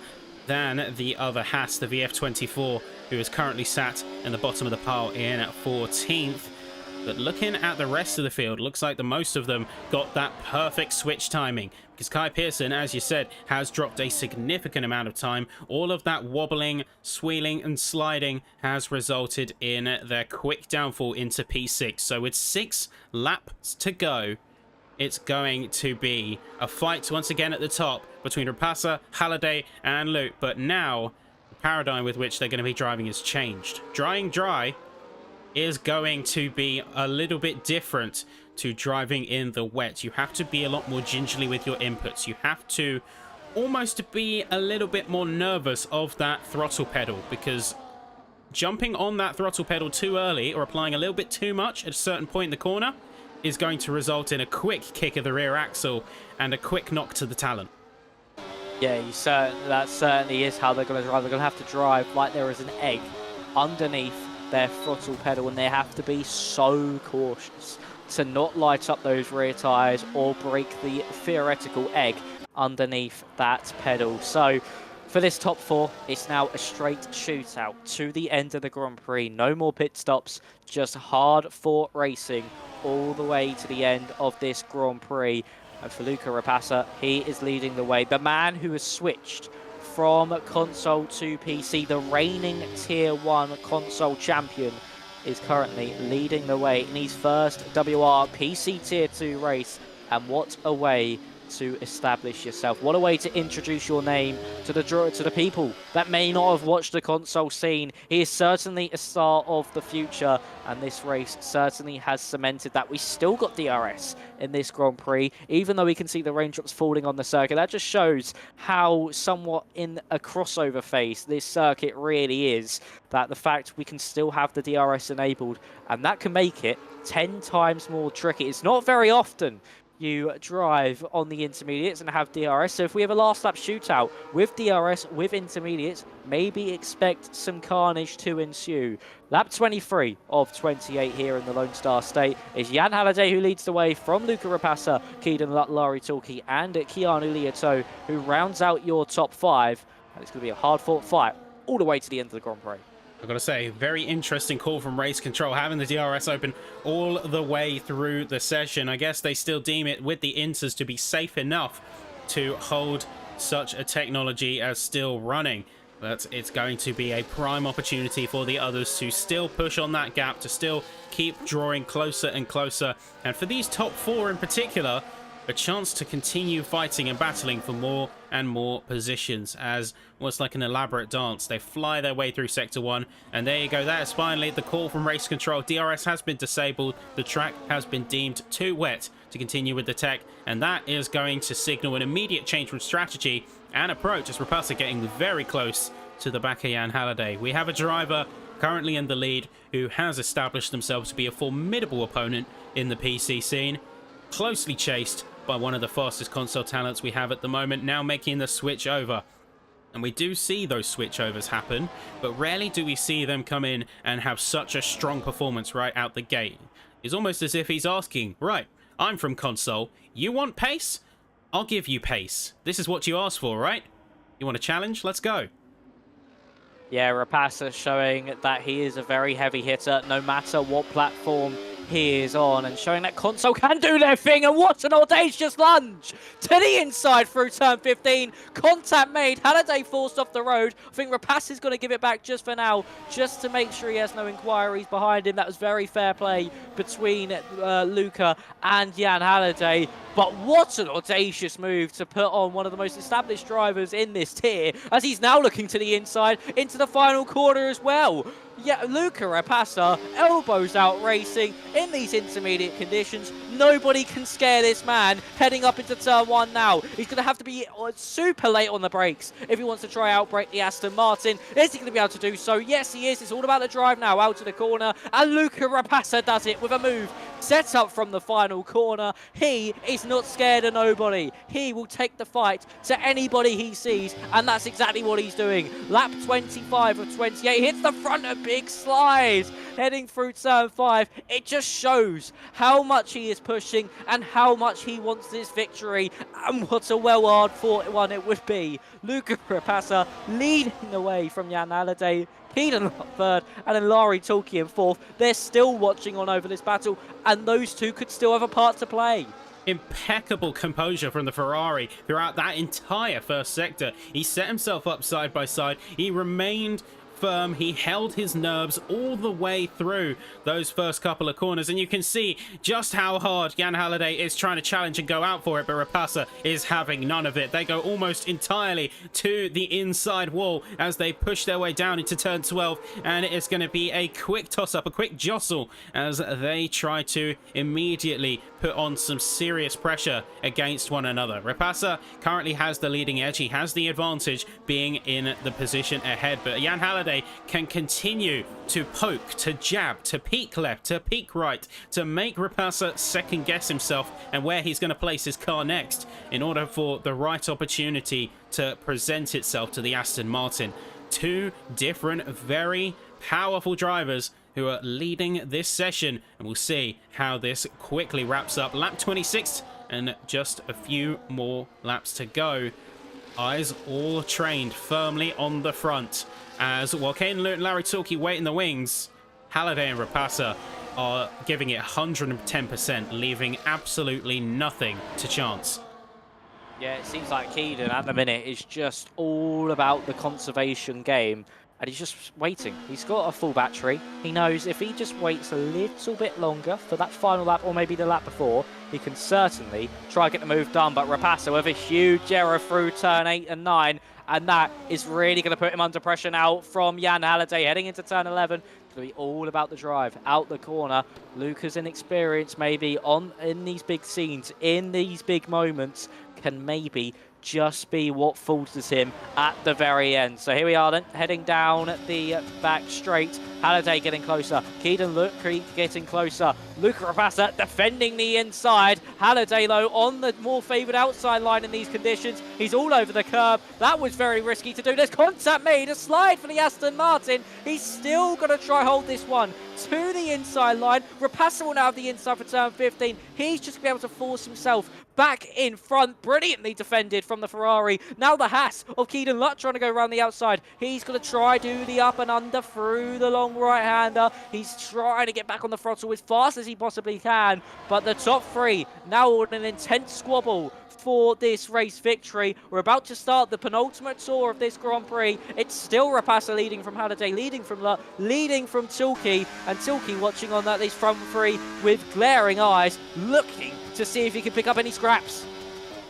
than the other Haas, the VF24, who is currently sat in the bottom of the pile in at 14th. But looking at the rest of the field, looks like the most of them got that perfect switch timing. Because Kai Pearson, as you said, has dropped a significant amount of time. All of that wobbling, squealing and sliding has resulted in their quick downfall into P6. So with 6 laps to go, it's going to be a fight once again at the top between Rapassa, Halliday and Luke. But now, the paradigm with which they're going to be driving has changed. Drying dry is going to be a little bit different to driving in the wet. You have to be a lot more gingerly with your inputs. You have to almost be a little bit more nervous of that throttle pedal, because jumping on that throttle pedal too early or applying a little bit too much at a certain point in the corner is going to result in a quick kick of the rear axle and a quick knock to the talon. Yeah, that certainly is how they're going to drive. They're going to have to drive like there is an egg underneath their throttle pedal, and they have to be so cautious to not light up those rear tyres or break the theoretical egg underneath that pedal. So for this top 4, it's now a straight shootout to the end of the Grand Prix. No more pit stops, just hard-fought racing all the way to the end of this Grand Prix. And for Luca Rapassa, he is leading the way. The man who has switched from console to PC, the reigning Tier 1 console champion, is currently leading the way in his first WR PC Tier 2 race. And what a way to establish yourself. What a way to introduce your name to the people that may not have watched the console scene. He is certainly a star of the future, and this race certainly has cemented that. We still got DRS in this Grand Prix, even though we can see the raindrops falling on the circuit. That just shows how somewhat in a crossover phase this circuit really is, that the fact we can still have the DRS enabled, and that can make it 10 times more tricky. It's not very often you drive on the intermediates and have DRS. So if we have a last lap shootout with DRS, with intermediates, maybe expect some carnage to ensue. Lap 23 of 28 here in the Lone Star State is Jan Halliday, who leads the way from Luca Rapassa, Keaton Laurie Tulke and Keanu Lieto, who rounds out your top 5. And it's going to be a hard-fought fight all the way to the end of the Grand Prix. I've got to say, very interesting call from Race Control, having the DRS open all the way through the session. I guess they still deem it with the inters to be safe enough to hold such a technology as still running. But it's going to be a prime opportunity for the others to still push on that gap, to still keep drawing closer and closer. And for these top 4 in particular, a chance to continue fighting and battling for more and more positions as what's like an elaborate dance. They fly their way through Sector 1, and there you go. That is finally the call from Race Control. DRS has been disabled. The track has been deemed too wet to continue with the tech, and that is going to signal an immediate change from strategy and approach as Rapasa getting very close to the back of Jan Halliday. We have a driver currently in the lead who has established themselves to be a formidable opponent in the PC scene, closely chased by one of the fastest console talents we have at the moment, now making the switch over. And we do see those switchovers happen, but rarely do we see them come in and have such a strong performance right out the gate. It's almost as if he's asking, right, I'm from console, you want pace? I'll give you pace. This is what you asked for, right? You want a challenge? Let's go. Yeah, Rapasa showing that he is a very heavy hitter, no matter what platform he is on, and showing that console can do their thing. And what an audacious lunge to the inside through turn 15. Contact made. Halliday forced off the road. I think Rapasa is going to give it back just for now, just to make sure he has no inquiries behind him. That was very fair play between Luca and Jan Halliday. But what an audacious move to put on one of the most established drivers in this tier, as he's now looking to the inside into the final quarter as well. Yeah, Luca Rapasa, elbows out racing in these intermediate conditions. Nobody can scare this man heading up into turn 1 now. He's going to have to be super late on the brakes if he wants to try outbrake the Aston Martin. Is he going to be able to do so? Yes, he is. It's all about the drive now out to the corner. And Luca Rapasa does it with a move set up from the final corner. He is not scared of nobody. He will take the fight to anybody he sees, and that's exactly what he's doing. Lap 25 of 28, hits the front of big slide, heading through turn 5. It just shows how much he is pushing and how much he wants this victory, and what a well-hard fought one it would be. Luca Rapasa leading the way from Jan Halliday, Keaton third, and then Larry Tulki in fourth. They're still watching on over this battle, and those two could still have a part to play. Impeccable composure from the Ferrari throughout that entire first sector. He set himself up side by side. He remained firm. He held his nerves all the way through those first couple of corners, and you can see just how hard Jan Halliday is trying to challenge and go out for it, but Rapasa is having none of it. They go almost entirely to the inside wall as they push their way down into turn 12, and it's going to be a quick toss-up, a quick jostle as they try to immediately put on some serious pressure against one another. Rapasa currently has the leading edge. He has the advantage being in the position ahead, but Jan Halliday can continue to poke, to jab, to peek left, to peek right, to make Rapasa second guess himself and where he's going to place his car next in order for the right opportunity to present itself to the Aston Martin. Two different, very powerful drivers who are leading this session, and we'll see how this quickly wraps up. Lap 26 and just a few more laps to go. Eyes all trained firmly on the front as while Kane and Larry Tulki wait in the wings, Halliday and Rapasa are giving it 110%, leaving absolutely nothing to chance. Yeah, it seems like Keaton at the minute is just all about the conservation game, and he's just waiting. He's got a full battery. He knows if he just waits a little bit longer for that final lap, or maybe the lap before, he can certainly try and get the move done. But Rapasa with a huge error through turn 8 and 9, and that is really going to put him under pressure now from Jan Halliday heading into turn 11. It's going to be all about the drive out the corner. Luca's inexperience maybe in these big scenes, in these big moments, can maybe just be what falters him at the very end. So here we are then, heading down the back straight. Halliday getting closer. Keaton getting closer. Luca Rapasa defending the inside. Halliday, though, on the more favoured outside line in these conditions. He's all over the curb. That was very risky to do. There's contact made. A slide for the Aston Martin. He's still going to try hold this one to the inside line. Rapasa will now have the inside for turn 15. He's just going to be able to force himself back in front. Brilliantly defended from the Ferrari. Now the Haas of Keaton Lutt trying to go around the outside. He's going to try do the up and under through the long right-hander. He's trying to get back on the throttle as fast as he possibly can. But the top three now in an intense squabble for this race victory. We're about to start the penultimate tour of this Grand Prix. It's still Rapasa leading from Halliday, leading from Lutt, leading from Tilke, and Tilke watching on that these front three with glaring eyes, looking to see if he can pick up any scraps.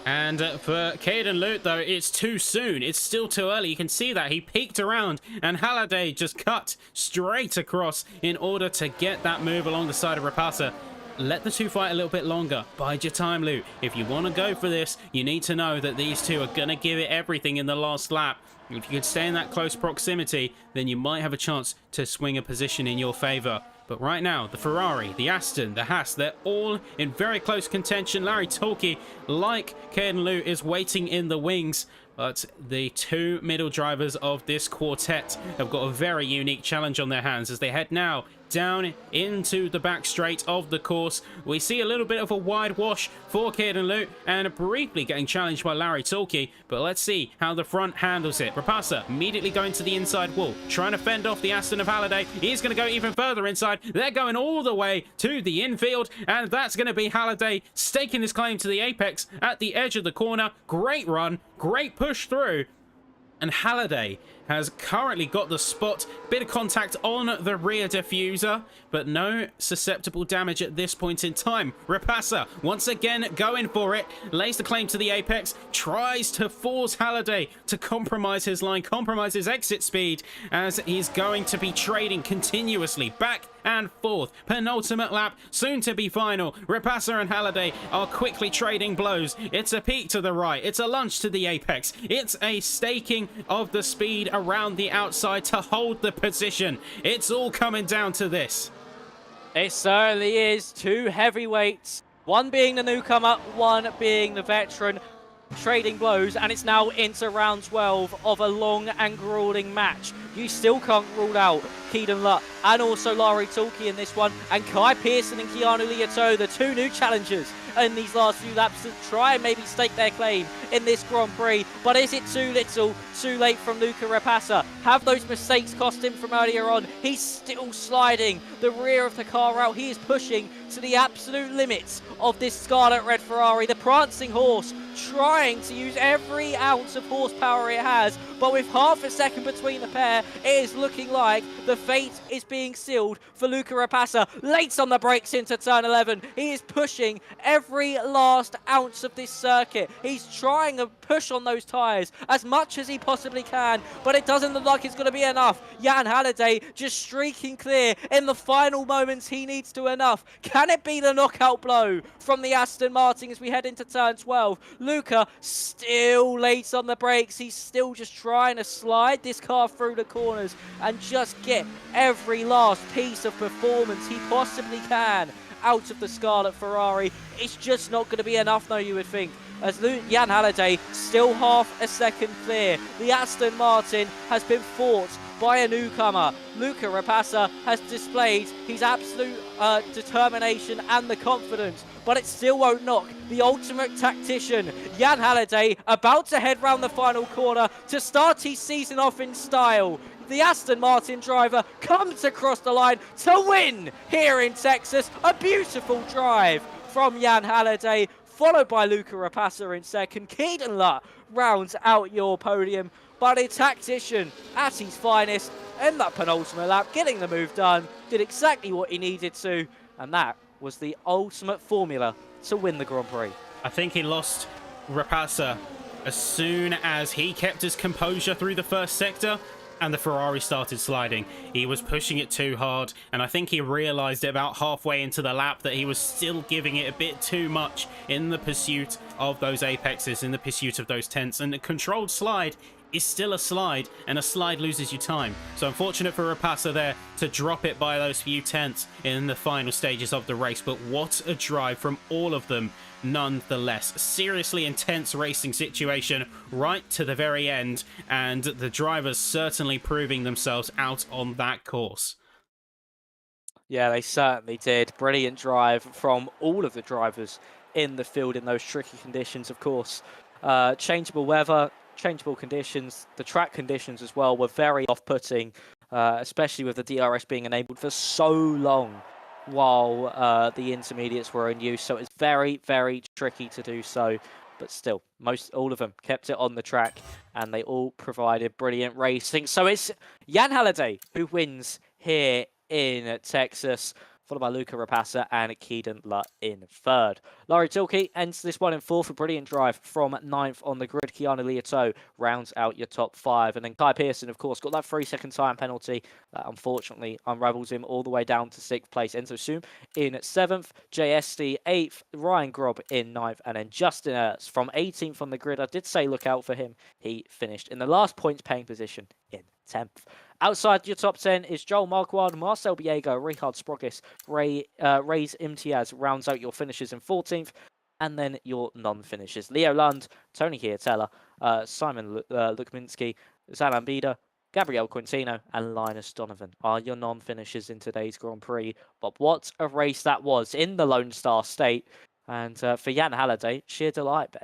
And for Caden Lute, though, it's too soon. It's still too early. You can see that he peeked around and Halliday just cut straight across in order to get that move along the side of Rapasa. Let the two fight a little bit longer. Bide your time, Lute. If you want to go for this, you need to know that these two are going to give it everything in the last lap. If you can stay in that close proximity, then you might have a chance to swing a position in your favour. But right now, the Ferrari, the Aston, the Haas, they're all in very close contention. Larry Tolke, like Caden Lute, is waiting in the wings. But the two middle drivers of this quartet have got a very unique challenge on their hands as they head now down into the back straight of the course. We see a little bit of a wide wash for Caden Lute and briefly getting challenged by Larry Tolke, but let's see how the front handles it. Rapasa immediately going to the inside wall, trying to fend off the Aston of Halliday. He's going to go even further inside. They're going all the way to the infield, and that's going to be Halliday staking his claim to the apex at the edge of the corner. Great run, great push through. And Halliday has currently got the spot. Bit of contact on the rear diffuser, but no susceptible damage at this point in time. Rapasa, once again, going for it. Lays the claim to the apex. Tries to force Halliday to compromise his line, compromise his exit speed, as he's going to be trading continuously back and forth. Penultimate lap, soon to be final. Rapasa and Halliday are quickly trading blows. It's a peek to the right. It's a lunge to the apex. It's a staking of the speed around the outside to hold the position. It's all coming down to this. It certainly is. Two heavyweights, one being the newcomer, one being the veteran, trading blows, and it's now into round 12 of a long and grueling match. You still can't rule out Keaton Lutt and also Larry Tolke in this one, and Kai Pearson and Keanu Liato, the two new challengers in these last few laps to try and maybe stake their claim in this Grand Prix. But is it too little, too late from Luca Rapasa? Have those mistakes cost him from earlier on? He's still sliding the rear of the car out. He is pushing to the absolute limits of this Scarlet Red Ferrari. The prancing horse trying to use every ounce of horsepower it has, but with half a second between the pair, it is looking like the fate is being sealed for Luca Rapasa. Late on the brakes into turn 11. He is pushing every last ounce of this circuit. He's trying to push on those tyres as much as he possibly can, but it doesn't look like it's going to be enough. Jan Halliday just streaking clear in the final moments he needs to enough. Can it be the knockout blow from the Aston Martin as we head into turn 12? Luca still late on the brakes. He's still just trying to slide this car through the corners and just get every last piece of performance he possibly can out of the Scarlet Ferrari. It's just not going to be enough though, you would think, as Jan Halliday still half a second clear. The Aston Martin has been fought by a newcomer. Luca Rapasa has displayed his absolute determination and the confidence, but it still won't knock the ultimate tactician, Jan Halliday, about to head round the final corner to start his season off in style. The Aston Martin driver comes across the line to win here in Texas. A beautiful drive from Jan Halliday, followed by Luca Rapasa in second. Keaton Lutt rounds out your podium, but a tactician at his finest in that penultimate lap, getting the move done, did exactly what he needed to, and that was the ultimate formula to win the Grand Prix. I think he lost Rapasa as soon as he kept his composure through the first sector and the Ferrari started sliding. He was pushing it too hard, and I think he realized it about halfway into the lap that he was still giving it a bit too much in the pursuit of those apexes, in the pursuit of those tenths, and the controlled slide is still a slide, and a slide loses you time. So unfortunate for Rapasa there to drop it by those few tenths in the final stages of the race, but what a drive from all of them nonetheless. Seriously intense racing situation right to the very end, and the drivers certainly proving themselves out on that course. Yeah, they certainly did. Brilliant drive from all of the drivers in the field in those tricky conditions, of course. Changeable weather, changeable conditions, the track conditions as well were very off-putting, especially with the DRS being enabled for so long while the intermediates were in use. So it's very, very tricky to do so. But still, all of them kept it on the track, and they all provided brilliant racing. So it's Jan Halliday who wins here in Texas, followed by Luca Rapassa and Keaton Lutt in third. Laurie Tilke ends this one in fourth, a brilliant drive from ninth on the grid. Keanu Liato rounds out your top five. And then Kai Pearson, of course, got that 3-second time penalty that unfortunately unravels him all the way down to sixth place. Enzo Soom in seventh, JSD eighth, Ryan Grob in ninth, and then Justin Ertz from 18th on the grid. I did say look out for him. He finished in the last points paying position in 10th. Outside your top 10 is Joel Marquardt, Marcel Biego, Richard Sprogis, Ray's Imtiaz rounds out your finishes in 14th, and then your non-finishers. Leo Lund, Tony Hietala, Simon Lukminski, Zalan Bida, Gabriel Quintino, and Linus Donovan are your non-finishers in today's Grand Prix. But what a race that was in the Lone Star State. And for Jan Halliday, sheer delight, Ben.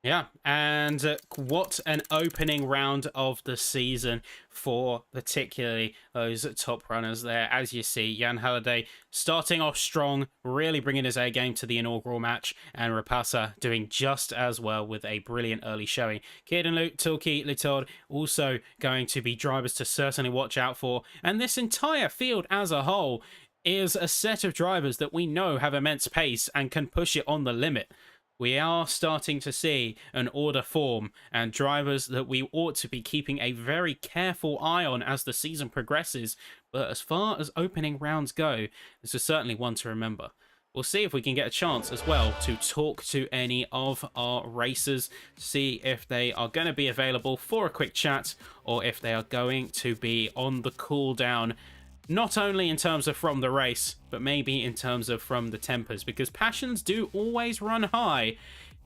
Yeah, and what an opening round of the season for particularly those top runners there. As you see, Jan Halliday starting off strong, really bringing his A game to the inaugural match, and Rapassa doing just as well with a brilliant early showing. Kierden Tilke Litord also going to be drivers to certainly watch out for, and this entire field as a whole is a set of drivers that we know have immense pace and can push it on the limit. We are starting to see an order form and drivers that we ought to be keeping a very careful eye on as the season progresses. But as far as opening rounds go, this is certainly one to remember. We'll see if we can get a chance as well to talk to any of our racers, see if they are going to be available for a quick chat or if they are going to be on the cooldown. Not only in terms of from the race, but maybe in terms of from the tempers, because passions do always run high,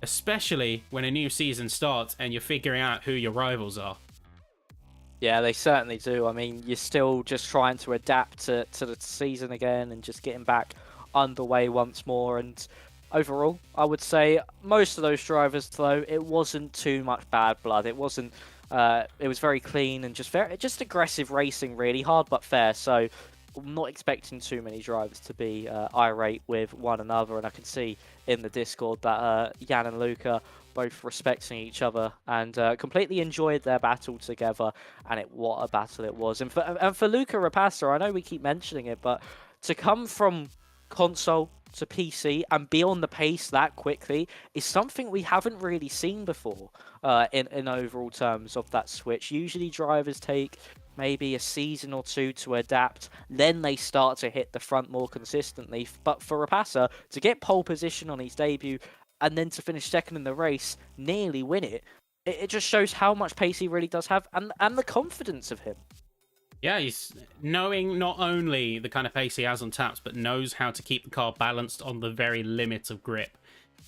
especially when a new season starts and you're figuring out who your rivals are. Yeah, they certainly do. I mean, you're still just trying to adapt to the season again and just getting back underway once more. And overall, I would say most of those drivers, though, it wasn't too much bad blood. It wasn't. It was very clean and just aggressive racing, really hard but fair. So I'm not expecting too many drivers to be irate with one another. And I can see in the Discord that Jan and Luca both respecting each other and completely enjoyed their battle together. And what a battle it was. And for Luca Rapassa, I know we keep mentioning it, but to come from console to PC and be on the pace that quickly is something we haven't really seen before in overall terms of that switch. Usually drivers take maybe a season or two to adapt, then they start to hit the front more consistently. But for Rapassa to get pole position on his debut and then to finish second in the race, nearly win it, it just shows how much pace he really does have and the confidence of him. Yeah, he's knowing not only the kind of pace he has on taps, but knows how to keep the car balanced on the very limit of grip.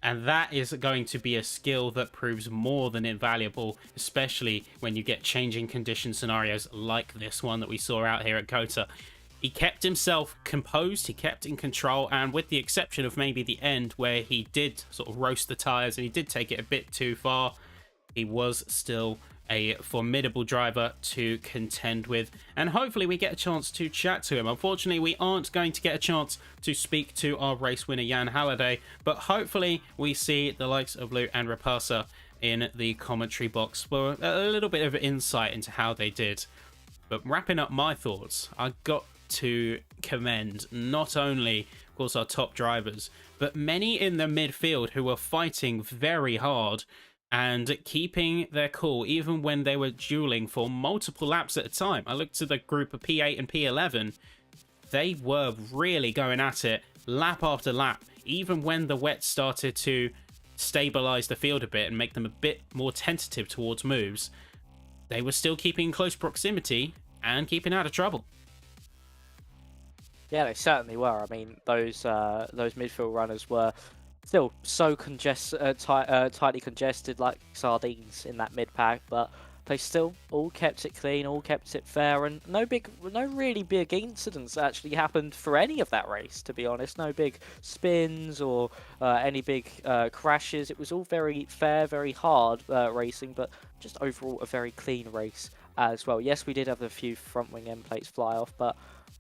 And that is going to be a skill that proves more than invaluable, especially when you get changing condition scenarios like this one that we saw out here at COTA. He kept himself composed, he kept in control, and with the exception of maybe the end where he did sort of roast the tyres and he did take it a bit too far, he was still a formidable driver to contend with, and hopefully we get a chance to chat to him. Unfortunately, we aren't going to get a chance to speak to our race winner Jan Halliday, but hopefully we see the likes of Lou and Rapassa in the commentary box for a little bit of insight into how they did. But wrapping up my thoughts, I got to commend not only, of course, our top drivers, but many in the midfield who were fighting very hard and keeping their cool even when they were dueling for multiple laps at a time. I looked to the group of P8 and P11. They were really going at it lap after lap, even when the wet started to stabilize the field a bit and make them a bit more tentative towards moves. They were still keeping in close proximity and keeping out of trouble. Yeah, they certainly were. I mean, those midfield runners were still so tightly congested like sardines in that mid pack, but they still all kept it clean, all kept it fair, and no really big incidents actually happened for any of that race, to be honest. No big spins or any big crashes. It was all very fair, very hard racing, but just overall a very clean race as well. Yes, we did have a few front wing end plates fly off, but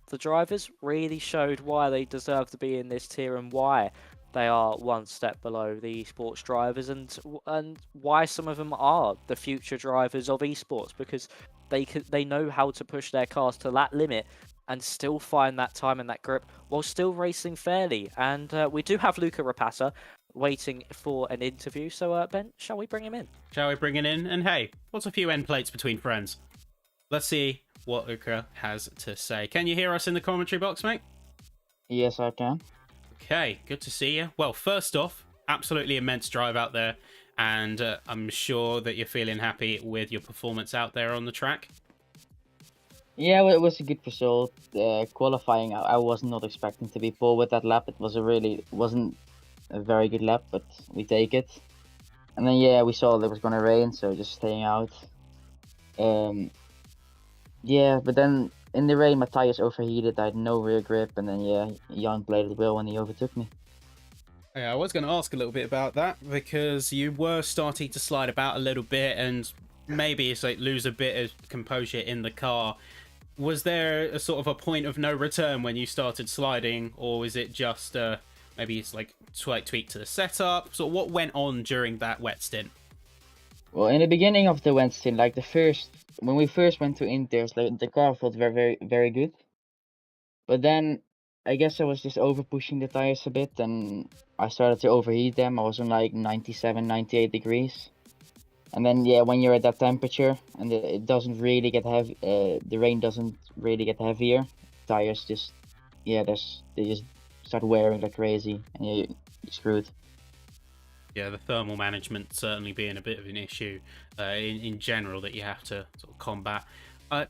the drivers really showed why they deserve to be in this tier and why they are one step below the esports drivers, and why some of them are the future drivers of esports, because they know how to push their cars to that limit and still find that time and that grip while still racing fairly. And we do have Luca Rapassa waiting for an interview, so Ben, shall we bring him in? Shall we bring it in? And hey, what's a few end plates between friends? Let's see what Luca has to say. Can you hear us in the commentary box, mate? Yes, I can. Okay, good to see you. Well, first off, absolutely immense drive out there, and I'm sure that you're feeling happy with your performance out there on the track. Yeah, well, it was a good result. Qualifying, I was not expecting to be pole with that lap. Wasn't a very good lap, but we take it. And then yeah, we saw that it was gonna rain, so just staying out. Yeah, but then in the rain, my tires overheated. I had no rear grip, and then yeah, Jan played it well when he overtook me. Yeah, I was going to ask a little bit about that, because you were starting to slide about a little bit, and maybe it's like lose a bit of composure in the car. Was there a sort of a point of no return when you started sliding, or was it just maybe it's like slight tweak to the setup? So what went on during that wet stint? Well, in the beginning of the Wednesday, like when we first went to Inters, like, the car felt very, very, very good. But then I guess I was just over pushing the tires a bit, and I started to overheat them. I was on like 97, 98 degrees. And then yeah, when you're at that temperature and it doesn't really get heavy, the rain doesn't really get heavier. Tires just, yeah, they just start wearing like crazy, and you're screwed. Yeah, the thermal management certainly being a bit of an issue in general that you have to sort of combat.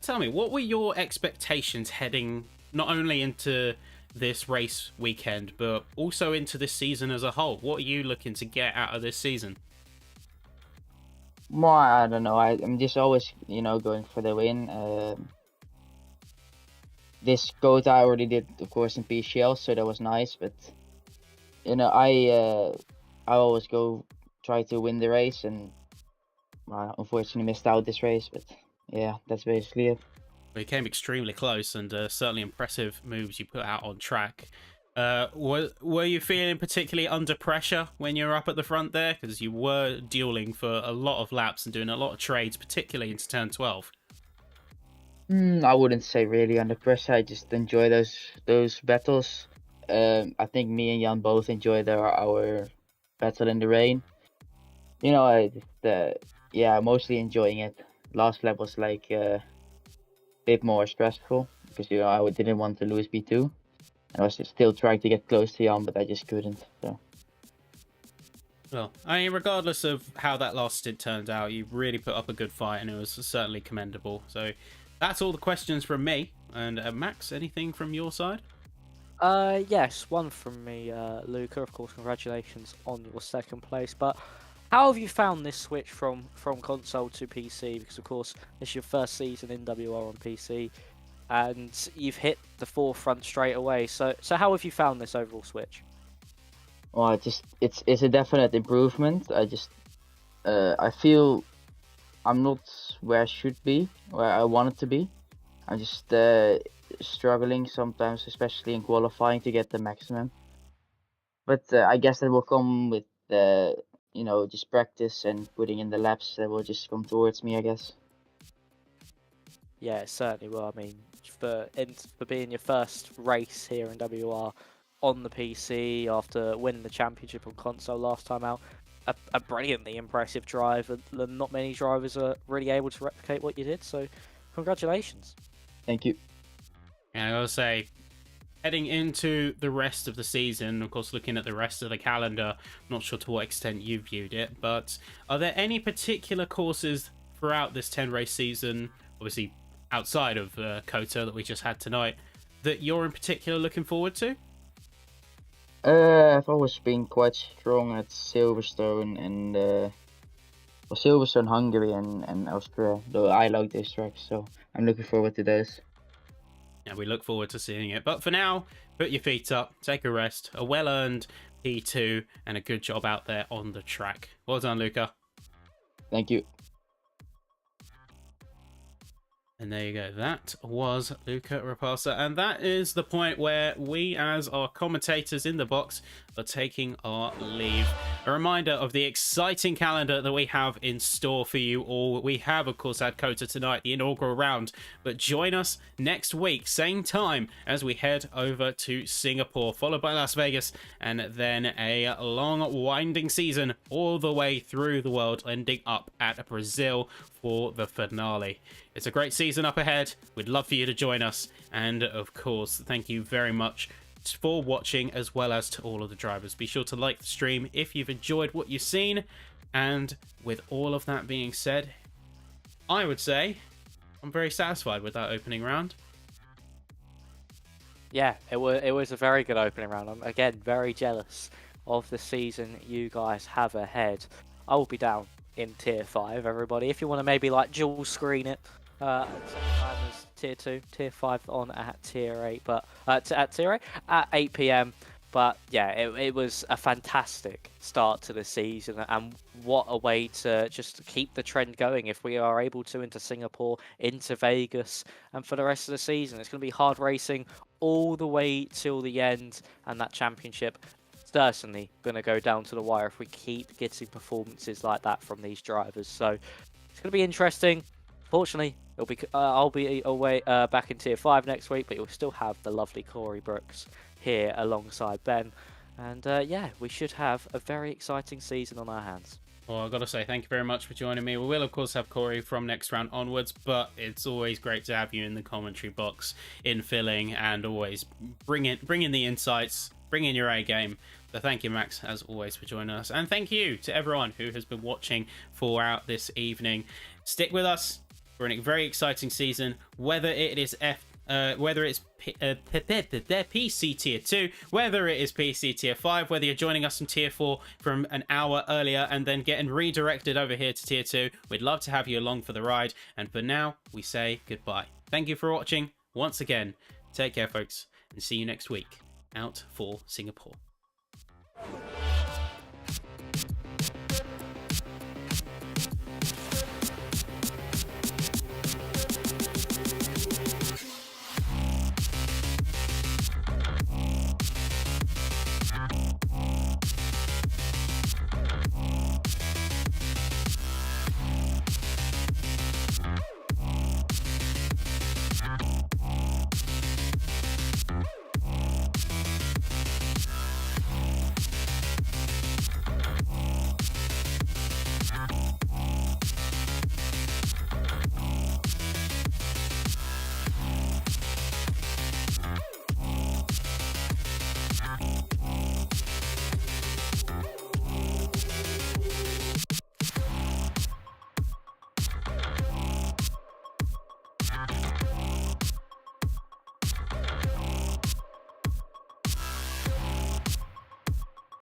Tell me, what were your expectations heading not only into this race weekend, but also into this season as a whole? What are you looking to get out of this season? More, I don't know. I'm just always, going for the win. This quota I already did, of course, in PCL, so that was nice. But I always try to win the race, and unfortunately missed out this race. But yeah, that's basically it. We came extremely close, and certainly impressive moves you put out on track. Were you feeling particularly under pressure when you were up at the front there? Because you were dueling for a lot of laps and doing a lot of trades, particularly into turn 12. I wouldn't say really under pressure. I just enjoy those battles. I think me and Jan both enjoyed our battle in the rain. I'm mostly enjoying it. Last lap was like a bit more stressful because I didn't want to lose B2. I was still trying to get close to Jan, but I just couldn't. So. Well, I mean, regardless of how that last stint turned out, you really put up a good fight, and it was certainly commendable. So that's all the questions from me. And Max, anything from your side? Yes, one from me, Luca. Of course, congratulations on your second place. But how have you found this switch from console to PC? Because of course, this is your first season in WR on PC, and you've hit the forefront straight away. So how have you found this overall switch? Well, it's a definite improvement. I feel I'm not where I should be, where I wanted to be. I'm just struggling sometimes, especially in qualifying, to get the maximum. But I guess that will come with just practice and putting in the laps. That will just come towards me, I guess. Yeah, it certainly will. I mean, for being your first race here in WR on the PC after winning the championship on console last time out, a brilliantly impressive drive, and not many drivers are really able to replicate what you did. So, congratulations. Thank you. And I gotta say, heading into the rest of the season, of course, looking at the rest of the calendar, not sure to what extent you viewed it, but are there any particular courses throughout this 10-race season, obviously outside of Kota that we just had tonight, that you're in particular looking forward to? I've always been quite strong at Silverstone and Silverstone, Hungary, and Austria. Though I like those tracks, so I'm looking forward to those. And we look forward to seeing it. But for now, put your feet up, take a rest, a well-earned P2, and a good job out there on the track. Well done, Luca. Thank you. And there you go. That was Luca Rapasa. And that is the point where we, as our commentators in the box, are taking our leave. A reminder of the exciting calendar that we have in store for you all. We have, of course, had Kota tonight, the inaugural round. But join us next week, same time, as we head over to Singapore, followed by Las Vegas, and then a long, winding season all the way through the world, ending up at Brazil for the finale. It's a great season up ahead. We'd love for you to join us. And of course, thank you very much for watching, as well as to all of the drivers. Be sure to like the stream if you've enjoyed what you've seen. And with all of that being said, I would say I'm very satisfied with that opening round. Yeah, it was a very good opening round. I'm, again, very jealous of the season you guys have ahead. I will be down in Tier 5, everybody. If you want to maybe like dual screen it, at the same time as Tier 2, Tier 5 on at Tier 8, but at Tier 8 at 8 PM. But yeah, it was a fantastic start to the season, and what a way to just keep the trend going if we are able to into Singapore, into Vegas, and for the rest of the season. It's going to be hard racing all the way till the end, and that championship certainly going to go down to the wire if we keep getting performances like that from these drivers. So it's going to be interesting. Fortunately, it'll be I'll be away back in Tier 5 next week, but you'll still have the lovely Corey Brooks here alongside Ben. And yeah, we should have a very exciting season on our hands. Well, I've got to say thank you very much for joining me. We will, of course, have Corey from next round onwards, but it's always great to have you in the commentary box, infilling, and always bring in the insights, bring in your A game. So thank you, Max, as always, for joining us. And thank you to everyone who has been watching throughout this evening. Stick with us for a very exciting season, whether it is PC Tier 2, whether it is PC Tier 5, whether you're joining us from Tier 4 from an hour earlier and then getting redirected over here to Tier 2. We'd love to have you along for the ride. And for now, we say goodbye. Thank you for watching once again. Take care, folks, and see you next week out for Singapore.